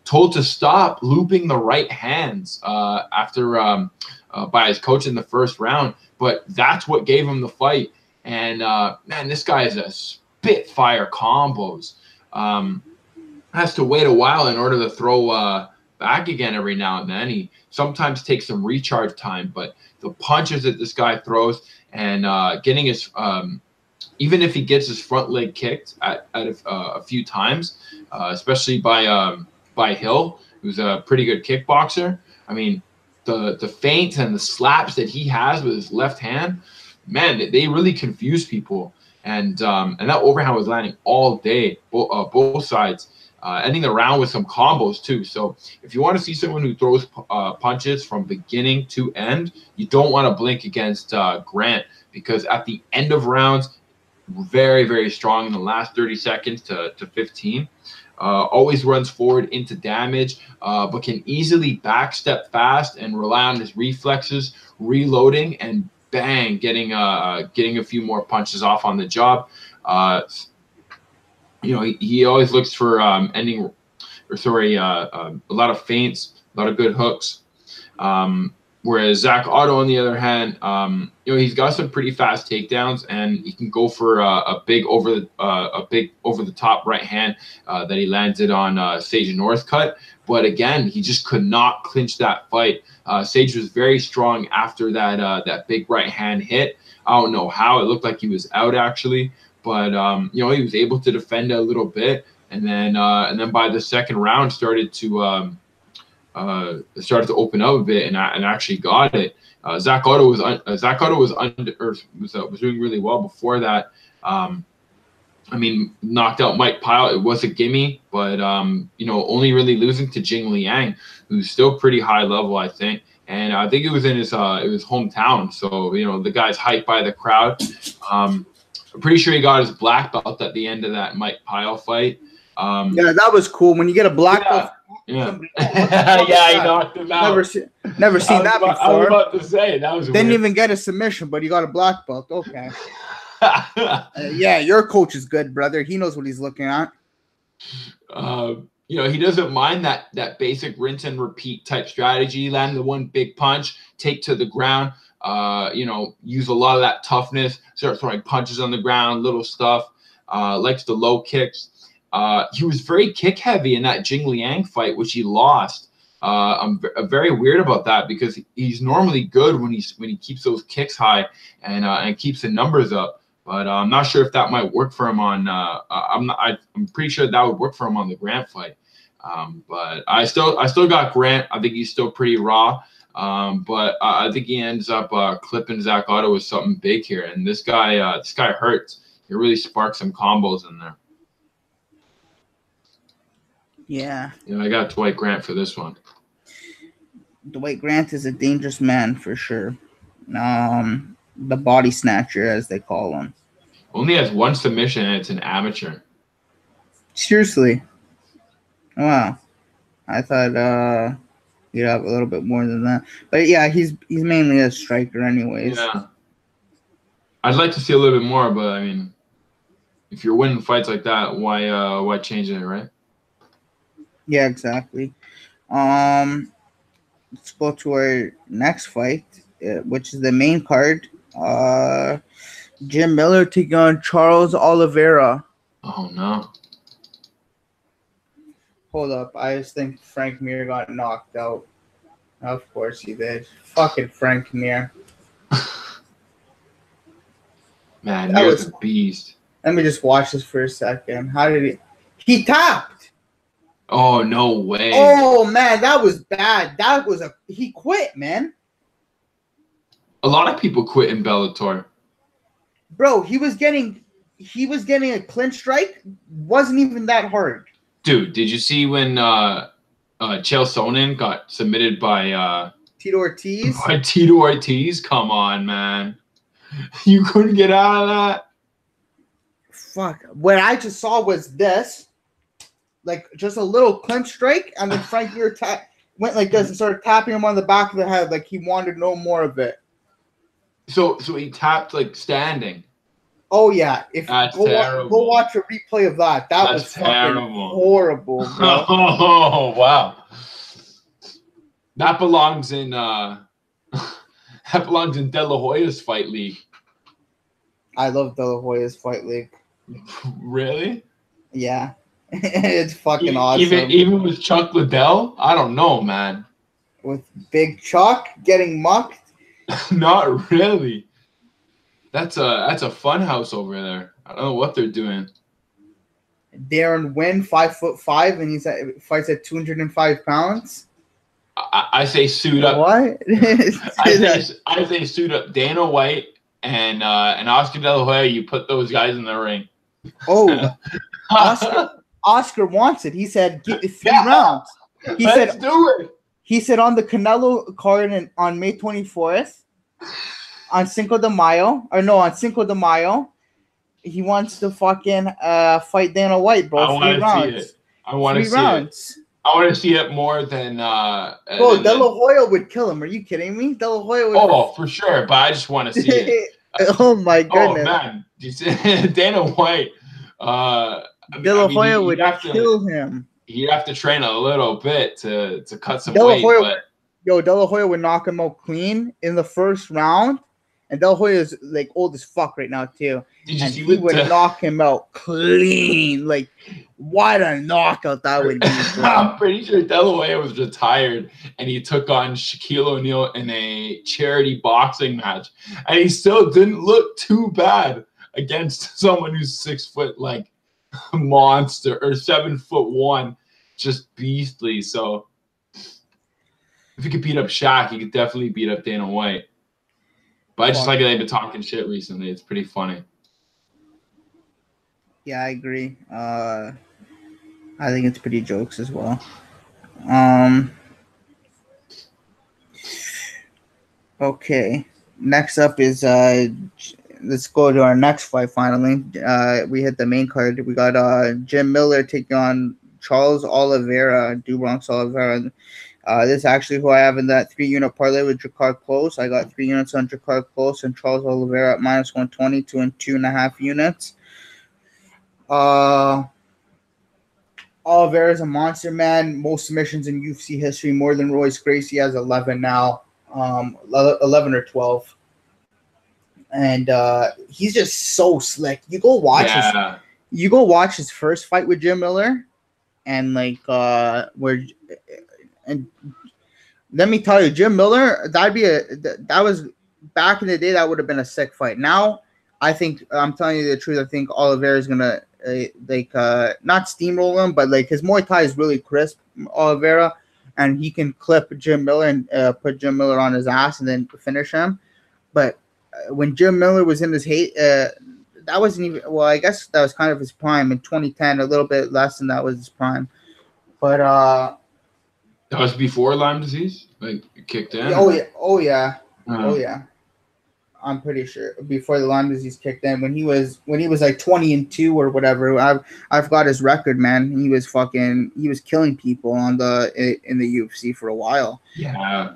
Told to stop looping the right hands after by his coach in the first round, but that's what gave him the fight. And man, this guy is a spitfire combos. Has to wait a while in order to throw back again every now and then. He sometimes takes some recharge time, but the punches that this guy throws and getting his even if he gets his front leg kicked at a few times, especially by Hill, who's a pretty good kickboxer. I mean, the feints and the slaps that he has with his left hand, man, they really confuse people. And that overhand was landing all day, both sides, ending the round with some combos too. So if you want to see someone who throws punches from beginning to end, you don't want to blink against Grant, because at the end of rounds, very, very strong in the last 30 seconds to 15. Always runs forward into damage, but can easily backstep fast and rely on his reflexes, reloading, and bang, getting a few more punches off on the job. He always looks for a lot of feints, a lot of good hooks. Whereas Zach Otto, on the other hand, he's got some pretty fast takedowns, and he can go for a big over the top right hand that he landed on Sage Northcutt. But again, he just could not clinch that fight. Sage was very strong after that big right hand hit. I don't know how. It looked like he was out actually, but he was able to defend a little bit, and then by the second round started to open up a bit and actually got it. Zach Otto was doing really well before that. Knocked out Mike Pyle. It was a gimme, but only really losing to Jing Liang, who's still pretty high level, I think. and I think it was in his hometown. So the guy's hyped by the crowd. I'm pretty sure he got his black belt at the end of that Mike Pyle fight. Yeah, that was cool. When you get a black belt, yeah, he knocked him out. Never seen that before. I was about to say that was didn't weird. even get a submission, but he got a black belt. Okay. Yeah, your coach is good, brother. He knows what he's looking at. He doesn't mind that basic rinse and repeat type strategy. Land the one big punch, take to the ground. Use a lot of that toughness. Start throwing punches on the ground, little stuff. Likes the low kicks. He was very kick heavy in that Jing Liang fight, which he lost. I'm very weird about that because he's normally good when he keeps those kicks high and keeps the numbers up. But I'm not sure if that might work for him on. I'm pretty sure that would work for him on the Grant fight. But I still got Grant. I think he's still pretty raw. But I think he ends up clipping Zach Otto with something big here. And this guy hurts. He really sparks some combos in there. Yeah. I got Dwight Grant for this one. Dwight Grant is a dangerous man for sure. The body snatcher, as they call him. Only has one submission, and it's an amateur. Seriously. Wow. I thought he'd have a little bit more than that. But yeah, he's mainly a striker anyways. Yeah. I'd like to see a little bit more, but I mean, if you're winning fights like that, why change it, right? Yeah, exactly. Let's go to our next fight, which is the main card. Jim Miller taking on Charles Oliveira. Oh no! Hold up, I just think Frank Mir got knocked out. Of course he did. Fucking Frank Mir. Man, Mir's a beast. Let me just watch this for a second. How did he tapped? Oh, no way. Oh, man, that was bad. He quit, man. A lot of people quit in Bellator. Bro, he was getting a clinch strike. Wasn't even that hard. Dude, did you see when Chael Sonnen got submitted by Tito Ortiz? By Tito Ortiz? Come on, man. You couldn't get out of that? Fuck. What I just saw was this. Like, just a little clinch strike, and then Frank Mir went like this and started tapping him on the back of the head like he wanted no more of it. So he tapped, like, standing. Oh, yeah. Go watch a replay of that. That was fucking horrible, bro. Oh, wow. That belongs in De La Hoya's fight league. I love De La Hoya's fight league. Really? Yeah. It's fucking awesome. Even with Chuck Liddell? I don't know, man. With Big Chuck getting mucked? Not really. That's a fun house over there. I don't know what they're doing. Darren Wynn, 5'5", and fights at 205 pounds. I say suit up. What? I say suit up Dana White and Oscar De La Hoya. You put those guys in the ring. Oh, Oscar wants it. He said, "Get 3 rounds." Let's do it. He said on the Canelo card on May 24th, on Cinco de Mayo, he wants to fucking fight Dana White, bro. 3 rounds. I want to see it. I want to see it more than. Bro, De La Hoya would kill him. Are you kidding me? De La Hoya would. Oh, for sure. But I just want to see it. Oh my goodness. Oh man, Dana White. De La Hoya would kill him. He'd have to train a little bit to cut some weight. De La Hoya would knock him out clean in the first round. And De La Hoya is like old as fuck right now too. And he would knock him out clean. Like, what a knockout that would be. I'm pretty sure De La Hoya was retired and he took on Shaquille O'Neal in a charity boxing match. And he still didn't look too bad against someone who's 6 foot like monster or 7'1", just beastly. So if he could beat up Shaq, he could definitely beat up Dana White. But I just like they've been talking shit recently. It's pretty funny. Yeah, I agree. I think it's pretty jokes as well. Okay. Next up is let's go to our next fight finally. We hit the main card. We got Jim Miller taking on Charles Oliveira, Dubronx Oliveira. This is actually who I have in that 3-unit parlay with Jakar Close. I got 3 units on Jakar Close and Charles Oliveira at minus 120, 2.5 units. Oliveira's a monster, man. Most submissions in UFC history, more than Royce Gracie has 11 now, 11 or 12. And he's just so slick. You go watch his first fight with Jim Miller, and like where and let me tell you, Jim Miller, that was back in the day. That would have been a sick fight. Now, I think I'm telling you the truth. I think Oliveira is gonna not steamroll him, but like his Muay Thai is really crisp, Oliveira, and he can clip Jim Miller and put Jim Miller on his ass and then finish him. But when Jim Miller was in his hate, that wasn't even. Well, I guess that was kind of his prime in 2010. A little bit less than that was his prime, but that was before Lyme disease, like it kicked in. Oh yeah. I'm pretty sure before the Lyme disease kicked in, when he was like 20-2 or whatever. I've got his record, man. He was killing people in the UFC for a while. Yeah.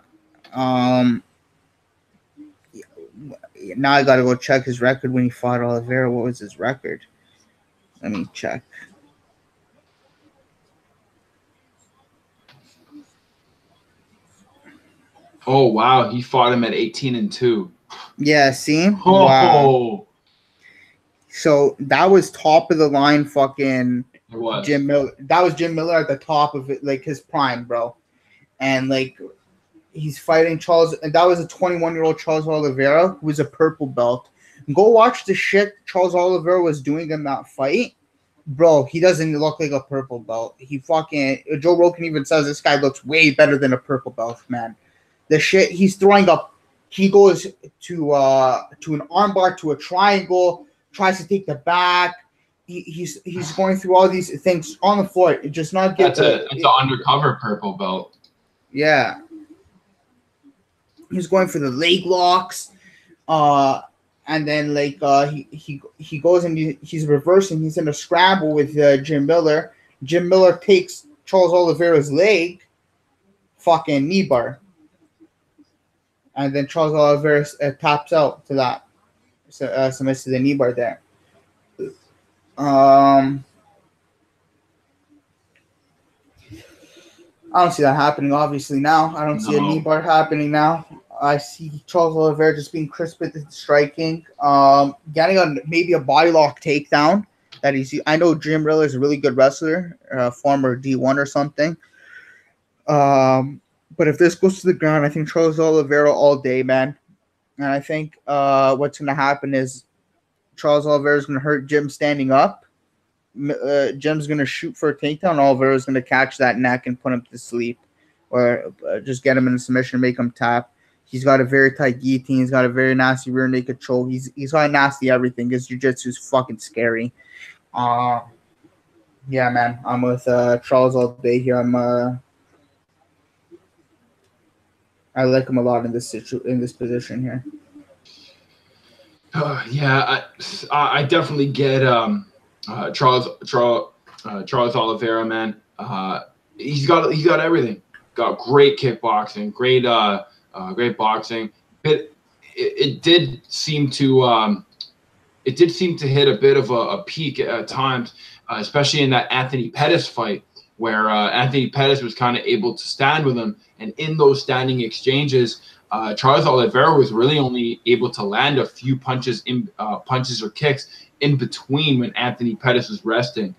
Now I gotta go check his record when he fought Oliveira. What was his record? Let me check. Oh wow, he fought him at 18-2. Yeah, see? Oh. Wow. So that was top of the line fucking It was. Jim Miller. That was Jim Miller at the top of it, like his prime, bro. And like he's fighting Charles, and that was a 21-year-old Charles Oliveira who was a purple belt. Go watch the shit Charles Oliveira was doing in that fight. Bro, he doesn't look like a purple belt. He fucking Joe Rogan even says this guy looks way better than a purple belt, man. The shit he's throwing up, he goes to an armbar, to a triangle, tries to take the back. He's going through all these things on the floor. It just not get. That's an undercover purple belt. Yeah, he's going for the leg locks, and then like he goes and he's reversing. He's in a scramble with Jim Miller. Jim Miller takes Charles Oliveira's leg, fucking knee bar. And then Charles Oliveira taps out to that. Submits to the knee bar there. I don't see that happening, obviously, now. I don't see a knee bar happening now. I see Charles Oliveira just being crisp with the striking. Getting maybe a body lock takedown. I know Jim Miller is a really good wrestler, former D1 or something. But if this goes to the ground, I think Charles Oliveira all day, man. And I think what's going to happen is Charles Oliveira is going to hurt Jim standing up. Jim's going to shoot for a takedown. Oliveira is going to catch that neck and put him to sleep, or just get him in a submission, make him tap. He's got a very tight guillotine. He's got a very nasty rear naked choke. He's got nasty everything. His jiu-jitsu is fucking scary. Yeah, man. I'm with Charles all day here. I like him a lot in this position here. Yeah, I definitely get Charles Oliveira, man. He's got everything. Got great kickboxing, great boxing. But it did seem to hit a bit of a peak at times, especially in that Anthony Pettis fight, where Anthony Pettis was kind of able to stand with him. And in those standing exchanges, Charles Oliveira was really only able to land a few punches or kicks in between when Anthony Pettis was resting.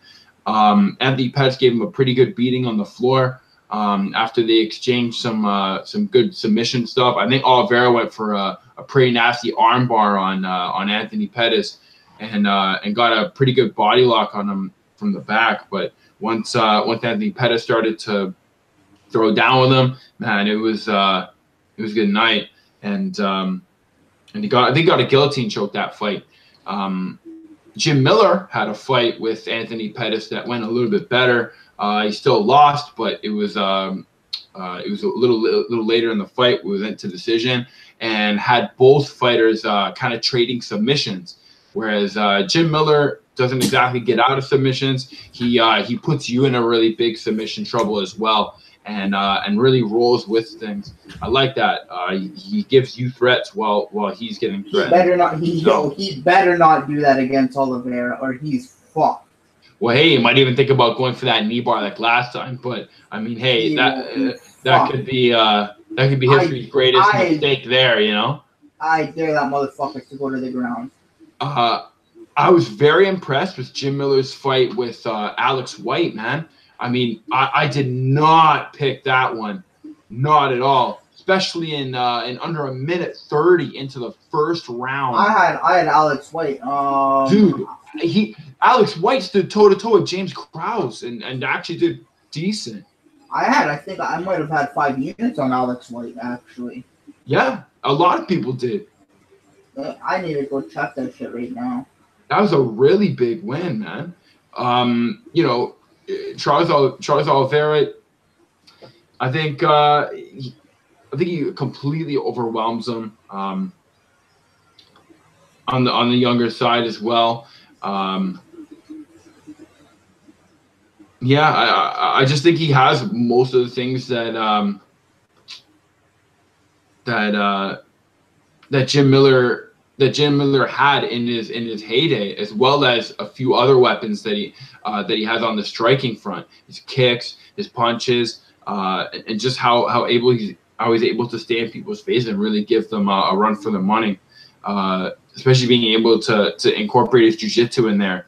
Anthony Pettis gave him a pretty good beating on the floor after they exchanged some good submission stuff. I think Oliveira went for a pretty nasty armbar on Anthony Pettis and got a pretty good body lock on him from the back. But once Anthony Pettis started to throw down with him, man, it was a good night, and they got a guillotine choke that fight. Jim Miller had a fight with Anthony Pettis that went a little bit better. He still lost, but it was It was a little later in the fight. We went to decision and had both fighters kind of trading submissions. Whereas Jim Miller doesn't exactly get out of submissions. He puts you in a really big submission trouble as well, and really rolls with things. I like that. He gives you threats while he's getting threatened. He better not do that against Oliveira, or he's fucked. Well, hey, you might even think about going for that knee bar like last time. But I mean, hey, that could be history's greatest mistake there. You know. I dare that motherfucker to go to the ground. I was very impressed with Jim Miller's fight with Alex White, man. I mean, I did not pick that one, not at all. Especially in under a minute 30 into the first round. I had Alex White. Dude, Alex White stood toe to toe with James Krause and actually did decent. I think I might have had 5 units on Alex White actually. Yeah, a lot of people did. I need to go check that shit right now. That was a really big win, man. You know, Charles Oliveira, I think he completely overwhelms him on the younger side as well. Yeah, I just think he has most of the things that Jim Miller had in his heyday, as well as a few other weapons that he has on the striking front. His kicks, his punches, and just how he's able to stay in people's face and really give them a run for the money. Especially being able to incorporate his jiu-jitsu in there,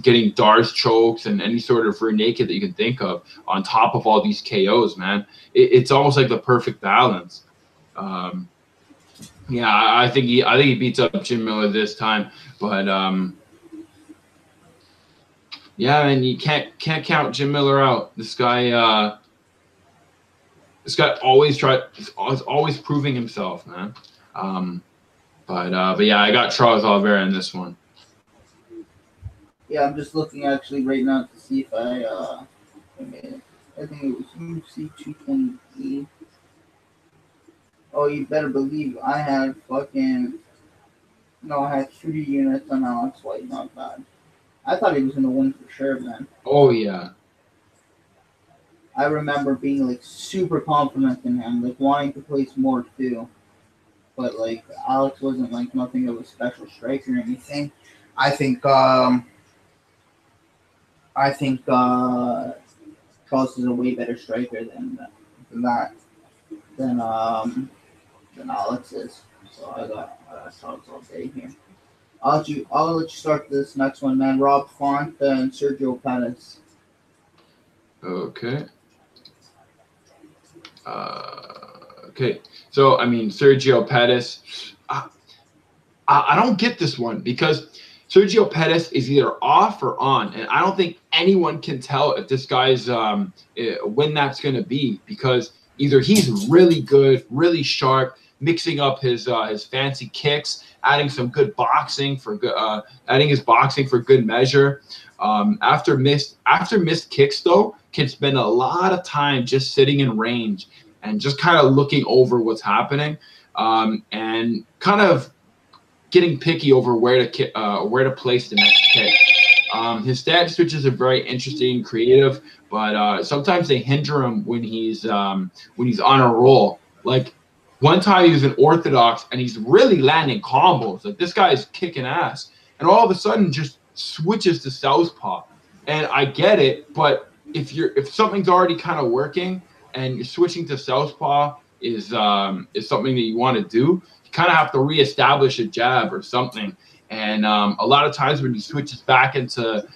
getting Darce chokes and any sort of rear naked that you can think of on top of all these KOs, man. It's almost like the perfect balance. Yeah, I think he beats up Jim Miller this time, but yeah, and you can't count Jim Miller out. This guy is always proving himself, man. But yeah, I got Charles Oliveira in this one. Yeah, I'm just looking actually right now to see if I think it was UFC 228. Oh, you better believe I had I had 3 units on Alex White. Not bad. I thought he was gonna win for sure, man. Oh yeah. I remember being like super confident in him, like wanting to place more too. But like Alex wasn't like nothing of a special striker or anything. I think Charles is a way better striker than Alex is. So I got Charles all day here. I'll let you start this next one, man. Rob Font and Sergio Pettis. Okay. Okay. So I mean, Sergio Pettis. I don't get this one because Sergio Pettis is either off or on, and I don't think anyone can tell if this guy's when that's going to be, because either he's really good, really sharp, mixing up his fancy kicks, adding some good boxing for good, adding his boxing for good measure. After missed kicks though, can spend a lot of time just sitting in range and just kind of looking over what's happening, and kind of getting picky over where to place the next kick. His stance switches are very interesting and creative, but sometimes they hinder him when he's on a roll. Like one time he was an orthodox and he's really landing combos. Like this guy is kicking ass, and all of a sudden just switches to southpaw. And I get it, but if something's already kind of working and you're switching to southpaw is something that you want to do, you kind of have to reestablish a jab or something. And a lot of times when he switches back into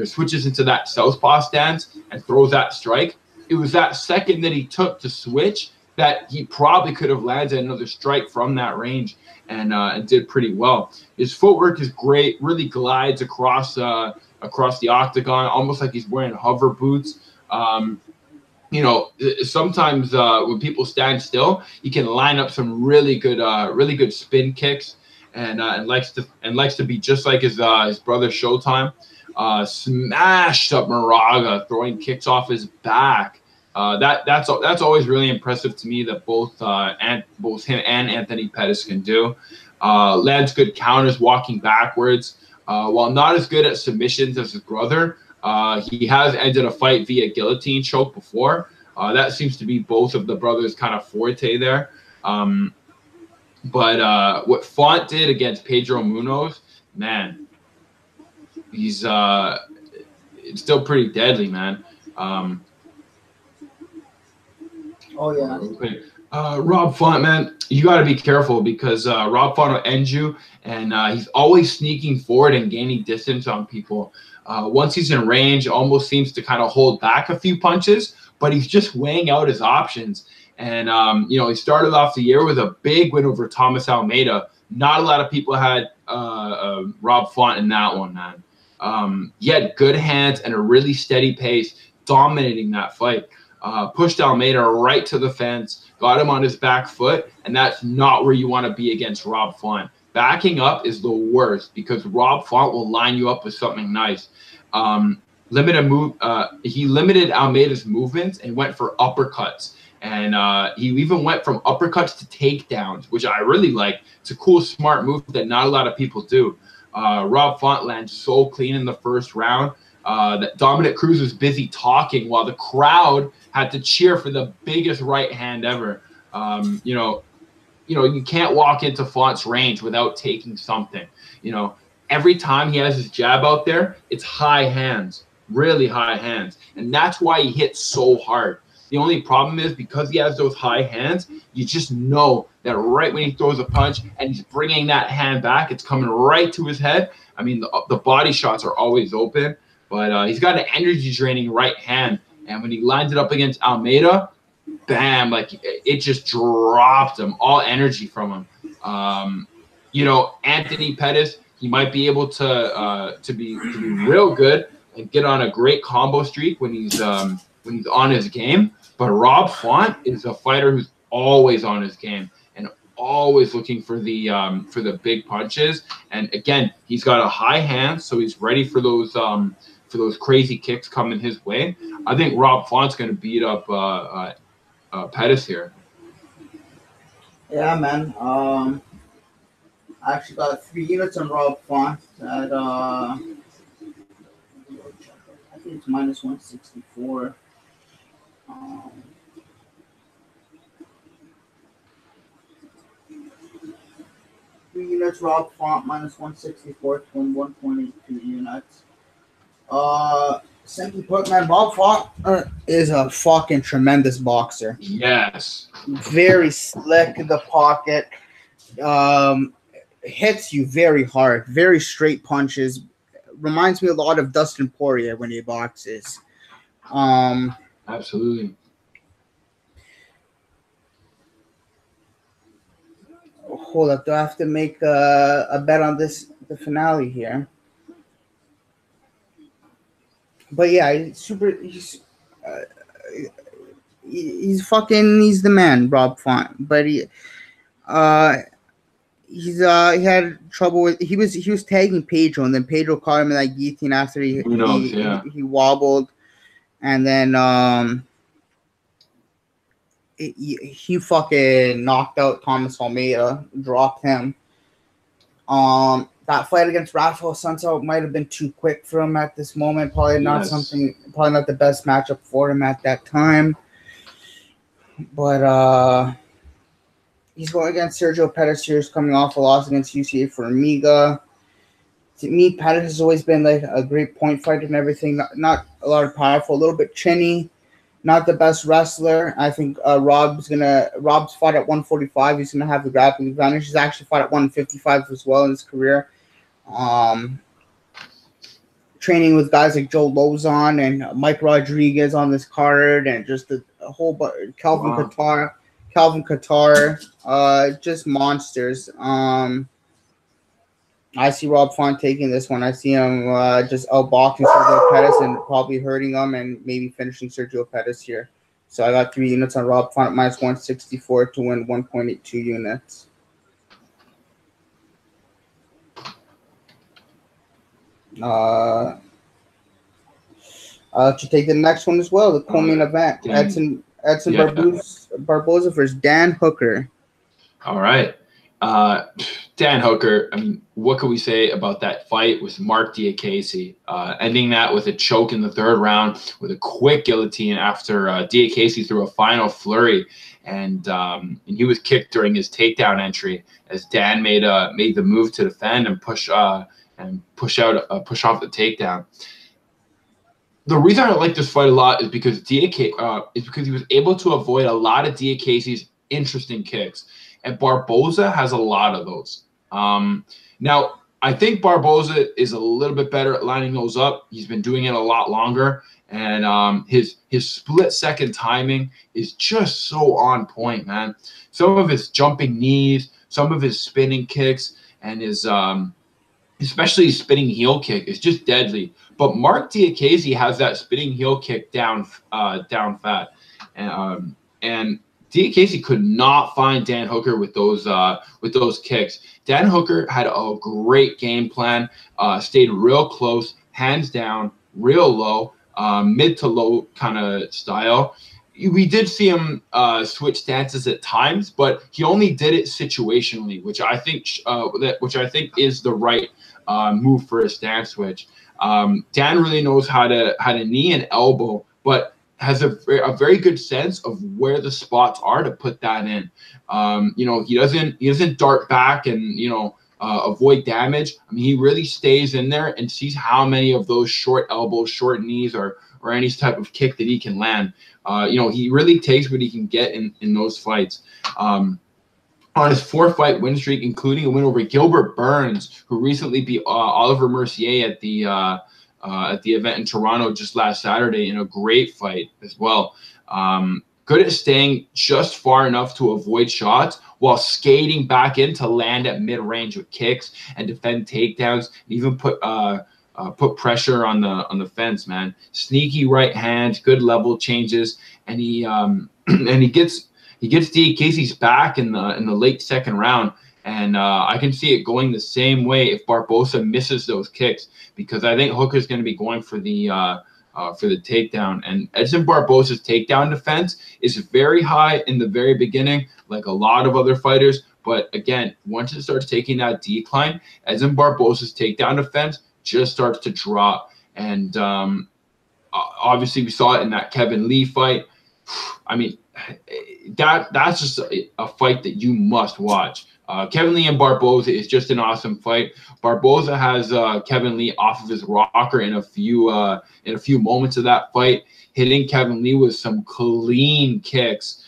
switches into that southpaw stance and throws that strike, it was that second that he took to switch that he probably could have landed another strike from that range, and did pretty well. His footwork is great, really glides across the octagon, almost like he's wearing hover boots. You know, sometimes when people stand still, he can line up some really good spin kicks, and likes to be just like his brother Showtime. Smashed up Moraga, throwing kicks off his back. That's always really impressive to me that both him and Anthony Pettis can do. Lands good counters, walking backwards. While not as good at submissions as his brother, he has ended a fight via guillotine choke before. That seems to be both of the brothers' kind of forte there. But what Font did against Pedro Munoz, man, he's it's still pretty deadly, man. Oh yeah. Rob Font, man, you got to be careful because Rob Font will end you, and he's always sneaking forward and gaining distance on people. Once he's in range, almost seems to kind of hold back a few punches, but he's just weighing out his options. And, he started off the year with a big win over Thomas Almeida. Not a lot of people had Rob Font in that one, man. He had good hands and a really steady pace, dominating that fight. Pushed Almeida right to the fence, got him on his back foot, and that's not where you want to be against Rob Font. Backing up is the worst because Rob Font will line you up with something nice. He limited Almeida's movements and went for uppercuts. And he even went from uppercuts to takedowns, which I really like. It's a cool, smart move that not a lot of people do. Rob Font lands so clean in the first round that Dominic Cruz was busy talking while the crowd had to cheer for the biggest right hand ever. You can't walk into Font's range without taking something. Every time he has his jab out there, it's high hands, really high hands. And that's why he hits so hard. The only problem is because he has those high hands, you just know that right when he throws a punch and he's bringing that hand back, it's coming right to his head. I mean, the body shots are always open, but he's got an energy-draining right hand. And when he lines it up against Almeida, bam, like it just dropped him, all energy from him. Anthony Pettis, he might be able to be real good and get on a great combo streak when he's on his game. But Rob Font is a fighter who's always on his game and always looking for the big punches. And again, he's got a high hand, so he's ready for those crazy kicks coming his way. I think Rob Font's going to beat up Pettis here. Yeah, man. I actually got 3 units on Rob Font at I think it's minus 164. 3 units, Rob Font minus 164 to win 1.82 units. Simply put, man, Rob Font is a fucking tremendous boxer. Yes. Very slick in the pocket. Hits you very hard. Very straight punches. Reminds me a lot of Dustin Poirier when he boxes. Absolutely. Hold up. Do I have to make a bet on the finale here? But yeah, he's the man, Rob Font. But he had trouble with he was tagging Pedro, and then Pedro caught him in that guillotine after he wobbled, and then he fucking knocked out Thomas Almeida, dropped him. That fight against Rafael Santos might have been too quick for him at this moment. Probably not the best matchup for him at that time. But he's going against Sergio Pettis here, coming off a loss against UCA for Amiga. To me, Pettis has always been like a great point fighter and everything. Not a lot of powerful, a little bit chinny. Not the best wrestler. I think Rob's fought at 145. He's gonna have the grappling advantage. He's actually fought at 155 as well in his career. Training with guys like Joe Lozon and Mike Rodriguez on this card, and just a whole bunch. Calvin Qatar, just monsters. I see Rob Font taking this one. I see him just outboxing Sergio Pettis and probably hurting him and maybe finishing Sergio Pettis here. So I got 3 units on Rob Font minus 164 to win 1.82 units. To take the next one as well, the co-main event, Edson Barboza versus Dan Hooker. All right. Dan Hooker, I mean, what can we say about that fight with Mark Diakiese? Ending that with a choke in the third round with a quick guillotine after Diakiese threw a final flurry. And he was kicked during his takedown entry as Dan made the move to defend and push off the takedown. The reason I like this fight a lot is because he was able to avoid a lot of Diakiese's interesting kicks, and Barboza has a lot of those. Now, I think Barboza is a little bit better at lining those up. He's been doing it a lot longer, and his split-second timing is just so on point, man. Some of his jumping knees, some of his spinning kicks, and his especially his spinning heel kick is just deadly. But Mark Diakiese has that spinning heel kick down fat, and Diakiese could not find Dan Hooker with those kicks. Dan Hooker had a great game plan, stayed real close, hands down, real low, mid to low kind of style. We did see him switch stances at times, but he only did it situationally, which I think is the right move for a stance switch. Dan really knows how to knee and elbow, but has a very good sense of where the spots are to put that in. He doesn't dart back and avoid damage. I mean, he really stays in there and sees how many of those short elbows, short knees, or any type of kick that he can land. He really takes what he can get in those fights. On his 4-fight win streak, including a win over Gilbert Burns, who recently beat Oliver Mercier at the event in Toronto just last Saturday in a great fight as well. Good at staying just far enough to avoid shots while skating back in to land at mid-range with kicks and defend takedowns, and even put pressure on the fence, man. Sneaky right hand, good level changes, and he gets Diakiese's back in the late second round, and I can see it going the same way if Barboza misses those kicks, because I think Hooker's going to be going for the takedown. And Edson Barboza's takedown defense is very high in the very beginning, like a lot of other fighters. But again, once it starts taking that decline, Edson Barboza's takedown defense just starts to drop. And obviously, we saw it in that Kevin Lee fight. I mean, that's just a fight that you must watch. Kevin Lee and Barboza is just an awesome fight. Barboza has Kevin Lee off of his rocker in a few moments of that fight, hitting Kevin Lee with some clean kicks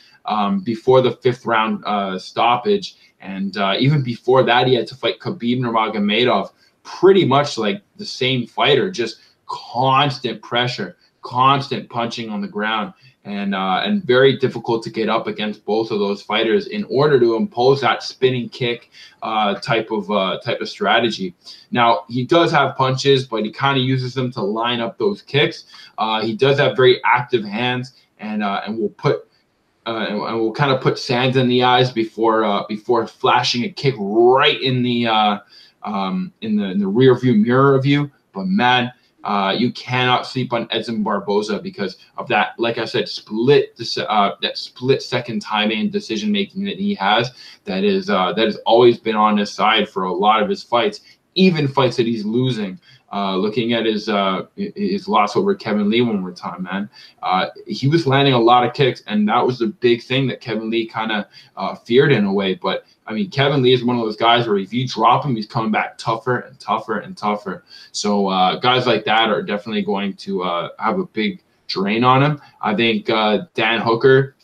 before the 5th round stoppage, and even before that, he had to fight Khabib Nurmagomedov, pretty much like the same fighter, just constant pressure, constant punching on the ground. And very difficult to get up against both of those fighters in order to impose that spinning kick type of strategy. Now, he does have punches, but he kind of uses them to line up those kicks. He does have very active hands, and will kind of put sand in the eyes before flashing a kick right in the rear view mirror of you. But man, you cannot sleep on Edson Barboza because of that, like I said, that split second timing and decision making that he has. That has always been on his side for a lot of his fights, even fights that he's losing. Looking at his loss over Kevin Lee one more time, man, he was landing a lot of kicks, and that was the big thing that Kevin Lee kind of feared in a way. But I mean, Kevin Lee is one of those guys where if you drop him, he's coming back tougher and tougher and tougher. So guys like that are definitely going to have a big drain on him. I think Dan Hooker,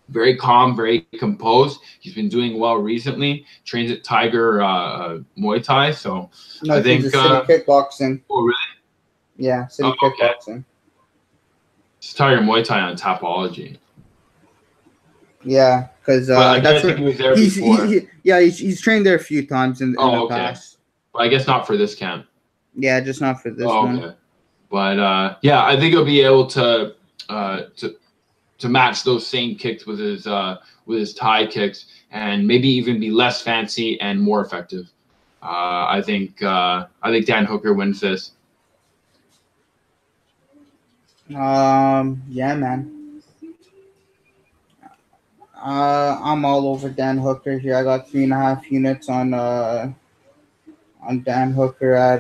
very calm, very composed. He's been doing well recently. Trains at Tiger Muay Thai. So no, I think City Kickboxing. Oh, really? Yeah, City Kickboxing. Okay. It's Tiger Muay Thai on Tapology. Yeah, because that's where he was there before. He's trained there a few times in the past. But I guess not for this camp. Yeah, just not for this one. Okay. But I think he'll be able to match those same kicks with his Thai kicks, and maybe even be less fancy and more effective. I think Dan Hooker wins this. Yeah, man. I'm all over Dan Hooker here. I got 3.5 units on Dan Hooker at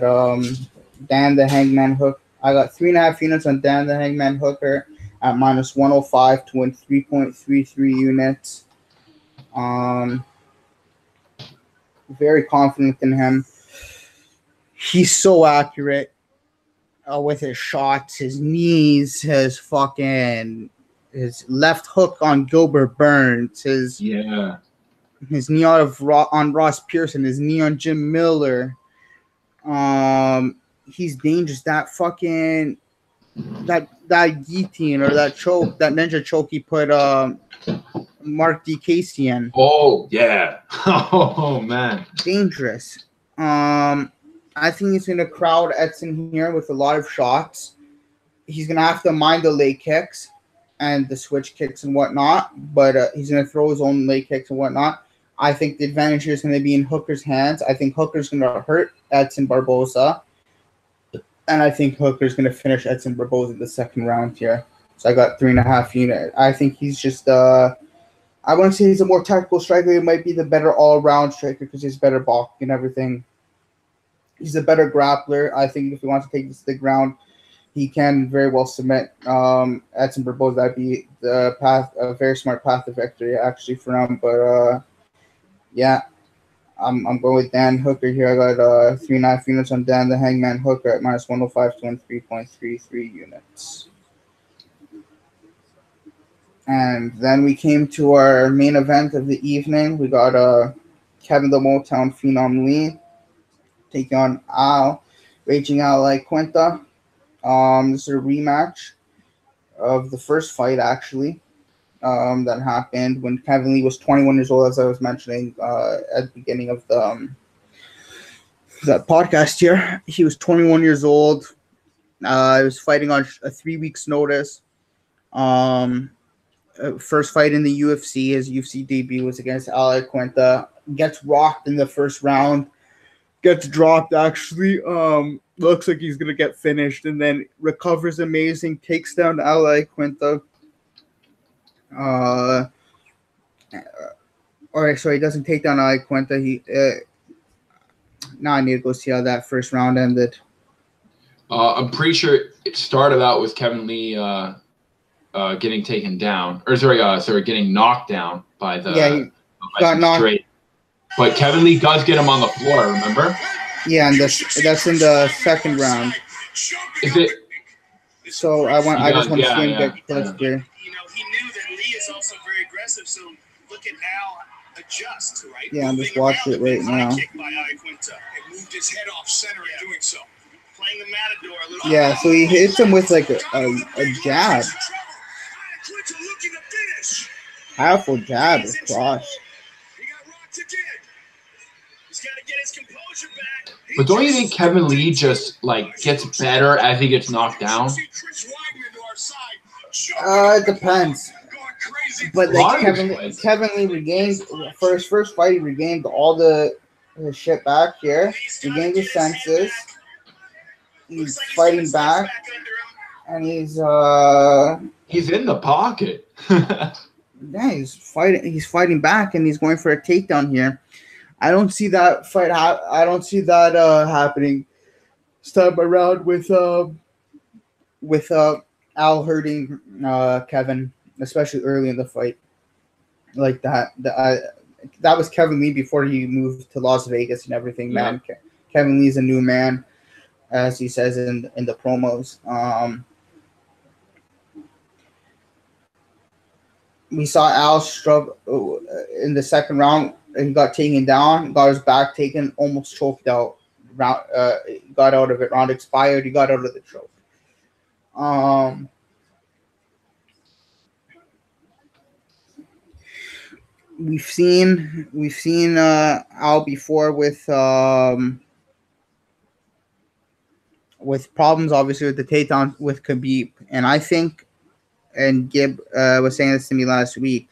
Dan the Hangman Hook. I got 3.5 units on Dan the Hangman Hooker at -105 to win 3.33 units. Um, very confident in him. He's so accurate with his shots, his knees, his left hook on Gilbert Burns, his knee on Ross Pearson, his knee on Jim Miller. He's dangerous. That guillotine or that ninja choke he put Mark DeCasey in. Oh yeah. Oh man. Dangerous. I think he's gonna crowd Edson here with a lot of shots. He's gonna have to mind the leg kicks and the switch kicks and whatnot, but he's gonna throw his own leg kicks and whatnot. I think the advantage here is gonna be in Hooker's hands. I think Hooker's gonna hurt Edson Barboza, and I think Hooker's gonna finish Edson Barboza in the second round here. So I got 3.5 units. I think he's just I wouldn't say he's a more tactical striker. He might be the better all-around striker because he's better blocking and everything. He's a better grappler. I think if he wants to take this to the ground, he can very well submit Edson Barboza. That'd be a very smart path to victory actually for him. But yeah, I'm going with Dan Hooker here. I got 3.5 units on Dan the Hangman Hooker at -105 to win 3.33 units. And then we came to our main event of the evening. We got Kevin the Motown Phenom Lee taking on Raging Al Iaquinta. This is a rematch of the first fight, actually, that happened when Kevin Lee was 21 years old, as I was mentioning at the beginning of that podcast here. He was 21 years old. He was fighting on a 3 weeks notice. First fight in the UFC. His UFC debut was against Al Iaquinta. Gets rocked in the first round. Gets dropped, actually. Looks like he's going to get finished, and then recovers amazing, takes down Al Iaquinta. He doesn't take down Al Iaquinta. Now I need to go see how that first round ended. I'm pretty sure it started out with Kevin Lee getting taken down, getting knocked down by the he got knocked straight. But Kevin Lee does get him on the floor, remember? Yeah, and that's in the second round. Is it? So I just want to see him get clipped here. You know, he knew that Lee is also very aggressive, so look at Al adjust, right? Yeah, I'm just watching it right now. Kick by Iaquinta. It moved his head off center in doing so. Playing the matador a little. Yeah, so he hits him with like a jab. Powerful jab across. But don't you think Kevin Lee just gets better as he gets knocked down? It depends. But Kevin Lee regained for his first fight. He regained all his shit back here. He gained his senses. He's fighting back, and he's in the pocket. Yeah, he's fighting back, and he's going for a takedown here. I don't see that fight. I don't see that happening. Start around with Al hurting Kevin, especially early in the fight, like that. That was Kevin Lee before he moved to Las Vegas and everything. Yeah. Man, Kevin Lee's a new man, as he says in the promos. We saw Al struggle in the second round. He got taken down, got his back taken, almost choked out. Got out of it. Round expired. He got out of the choke. We've seen Al before with problems, obviously, with the takedown with Khabib, and I think, and Gib was saying this to me last week.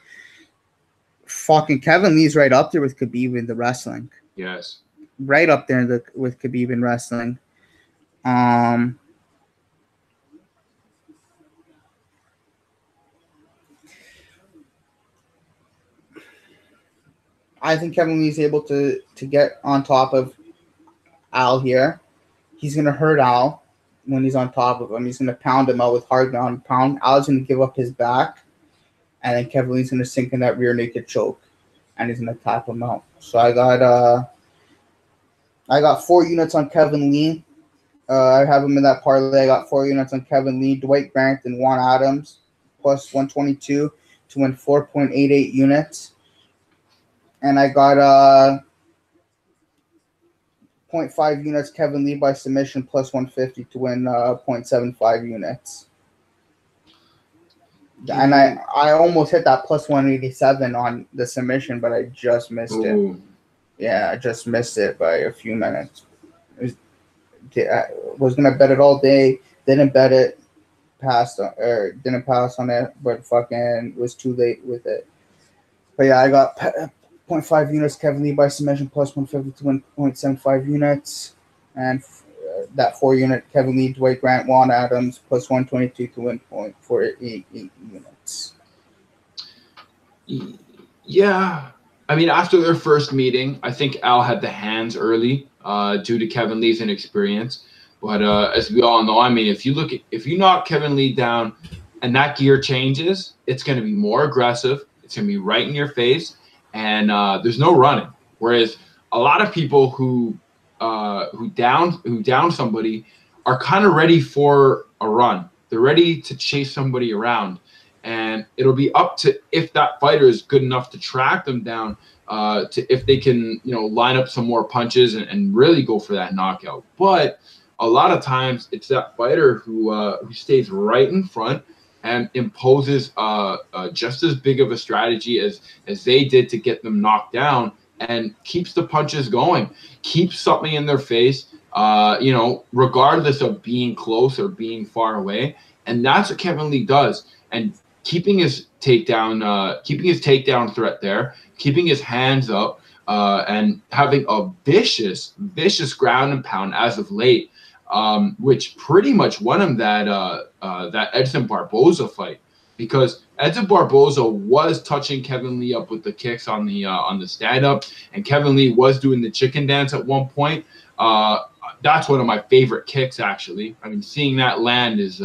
Fucking Kevin Lee's right up there with Khabib in the wrestling. Yes. Right up there with Khabib in wrestling. I think Kevin Lee is able to get on top of Al here. He's gonna hurt Al when he's on top of him. He's gonna pound him out with hard ground and pound. Al's gonna give up his back, and then Kevin Lee's gonna sink in that rear naked choke, and he's gonna tap him out. So I got 4 units on Kevin Lee. I have him in that parlay. I got 4 units on Kevin Lee, Dwight Grant, and Juan Adams, plus 122 to win 4.88 units. And I got 0.5 units Kevin Lee by submission, plus 150 to win 0.75 units. And I almost hit that plus 187 on the submission, but I just missed it. Yeah, I just missed it by a few minutes. I was gonna bet it all day, didn't bet it, didn't pass on it, but fucking was too late with it. But yeah, I got 0.5 units Kevin Lee by submission, plus 150 to win 0.75 units, and that 4 unit Kevin Lee, Dwight Grant, Juan Adams, plus 122 to win 0.488 units. Yeah. I mean, after their first meeting, I think Al had the hands early due to Kevin Lee's inexperience. But as we all know, I mean, if you knock Kevin Lee down and that gear changes, it's going to be more aggressive. It's going to be right in your face, and there's no running. Whereas a lot of people who down somebody are kind of ready for a run. They're ready to chase somebody around. And it'll be up to if that fighter is good enough to track them down, to if they can, line up some more punches and really go for that knockout. But a lot of times it's that fighter who stays right in front and imposes just as big of a strategy as they did to get them knocked down, and keeps the punches going, keeps something in their face, regardless of being close or being far away. And that's what Kevin Lee does. And keeping his takedown threat there, keeping his hands up, and having a vicious ground and pound as of late, which pretty much won him that Edson Barboza fight, because Edson Barboza was touching Kevin Lee up with the kicks on the stand up, and Kevin Lee was doing the chicken dance at one point. That's one of my favorite kicks, actually. I mean, seeing that land is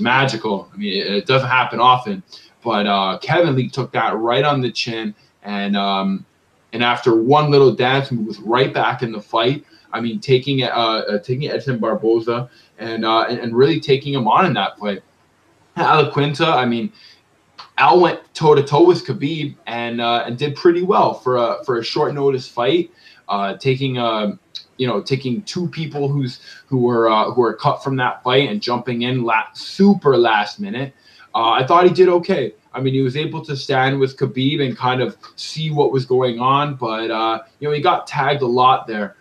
magical. I mean, it doesn't happen often, but Kevin Lee took that right on the chin, and after one little dance move, was right back in the fight. I mean, taking Edson Barboza and really taking him on in that fight. Iaquinta, I mean, Al went toe to toe with Khabib and did pretty well for a short notice fight, taking 2 people who were cut from that fight and jumping in super last minute. I thought he did okay. I mean, he was able to stand with Khabib and kind of see what was going on, but he got tagged a lot there.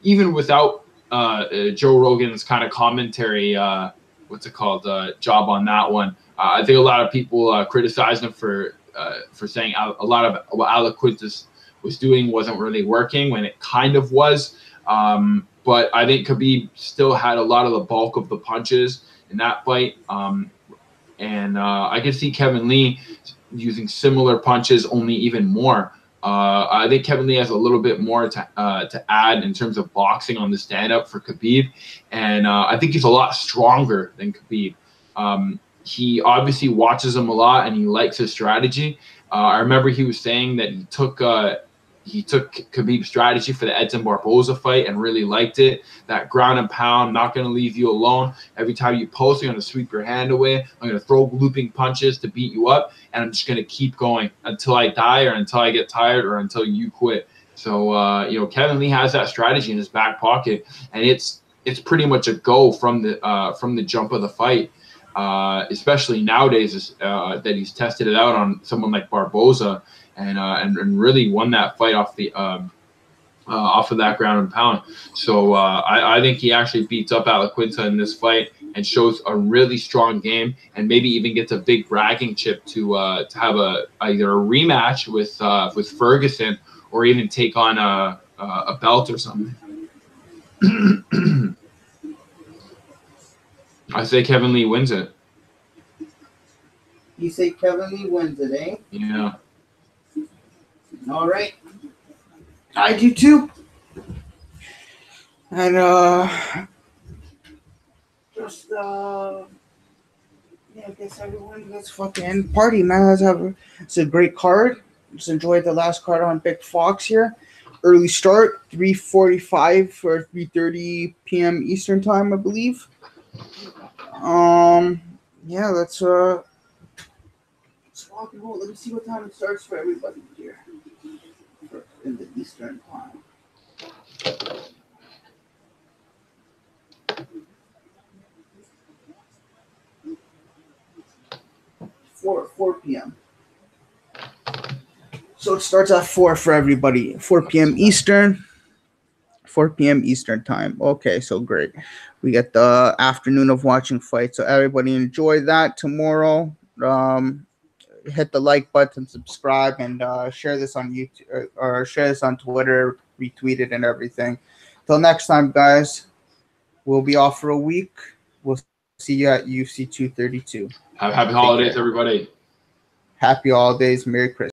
Even without Joe Rogan's kind of commentary, job on that one. I think a lot of people criticized him for saying a lot of what Iaquinta was doing wasn't really working, when it kind of was. But I think Khabib still had a lot of the bulk of the punches in that fight. And I can see Kevin Lee using similar punches, only even more. I think Kevin Lee has a little bit more to add in terms of boxing on the stand-up for Khabib. And I think he's a lot stronger than Khabib. He obviously watches him a lot, and he likes his strategy. I remember he was saying that he took Khabib's strategy for the Edson Barboza fight and really liked it. That ground and pound, not going to leave you alone. Every time you post, I'm going to sweep your hand away. I'm going to throw looping punches to beat you up, and I'm just going to keep going until I die, or until I get tired, or until you quit. So Kevin Lee has that strategy in his back pocket, and it's pretty much a go from the jump of the fight. Especially nowadays, that he's tested it out on someone like Barboza, and really won that fight off of that ground and pound. So I think he actually beats up Iaquinta in this fight and shows a really strong game, and maybe even gets a big bragging chip to have either a rematch with Ferguson, or even take on a belt or something. I say Kevin Lee wins it. You say Kevin Lee wins it, eh? Yeah. All right. I do too. And just yeah, I guess everyone let's fucking party, man. It's a great card. Just enjoyed the last card on Big Fox here. Early start, 3:45 for 3:30 p.m. Eastern time, I believe. Yeah, let's rock and roll. Let me see what time it starts for everybody here. In the Eastern time. 4 p.m. So it starts at 4 for everybody. 4 p.m. Eastern. 4 p.m. Eastern time. Okay, so great. We get the afternoon of watching fights. So everybody enjoy that tomorrow. Hit the like button, subscribe, and share this on YouTube or share this on Twitter, retweet it, and everything. Till next time, guys. We'll be off for a week. We'll see you at UFC 232. Happy holidays, everybody. Happy holidays. Merry Christmas.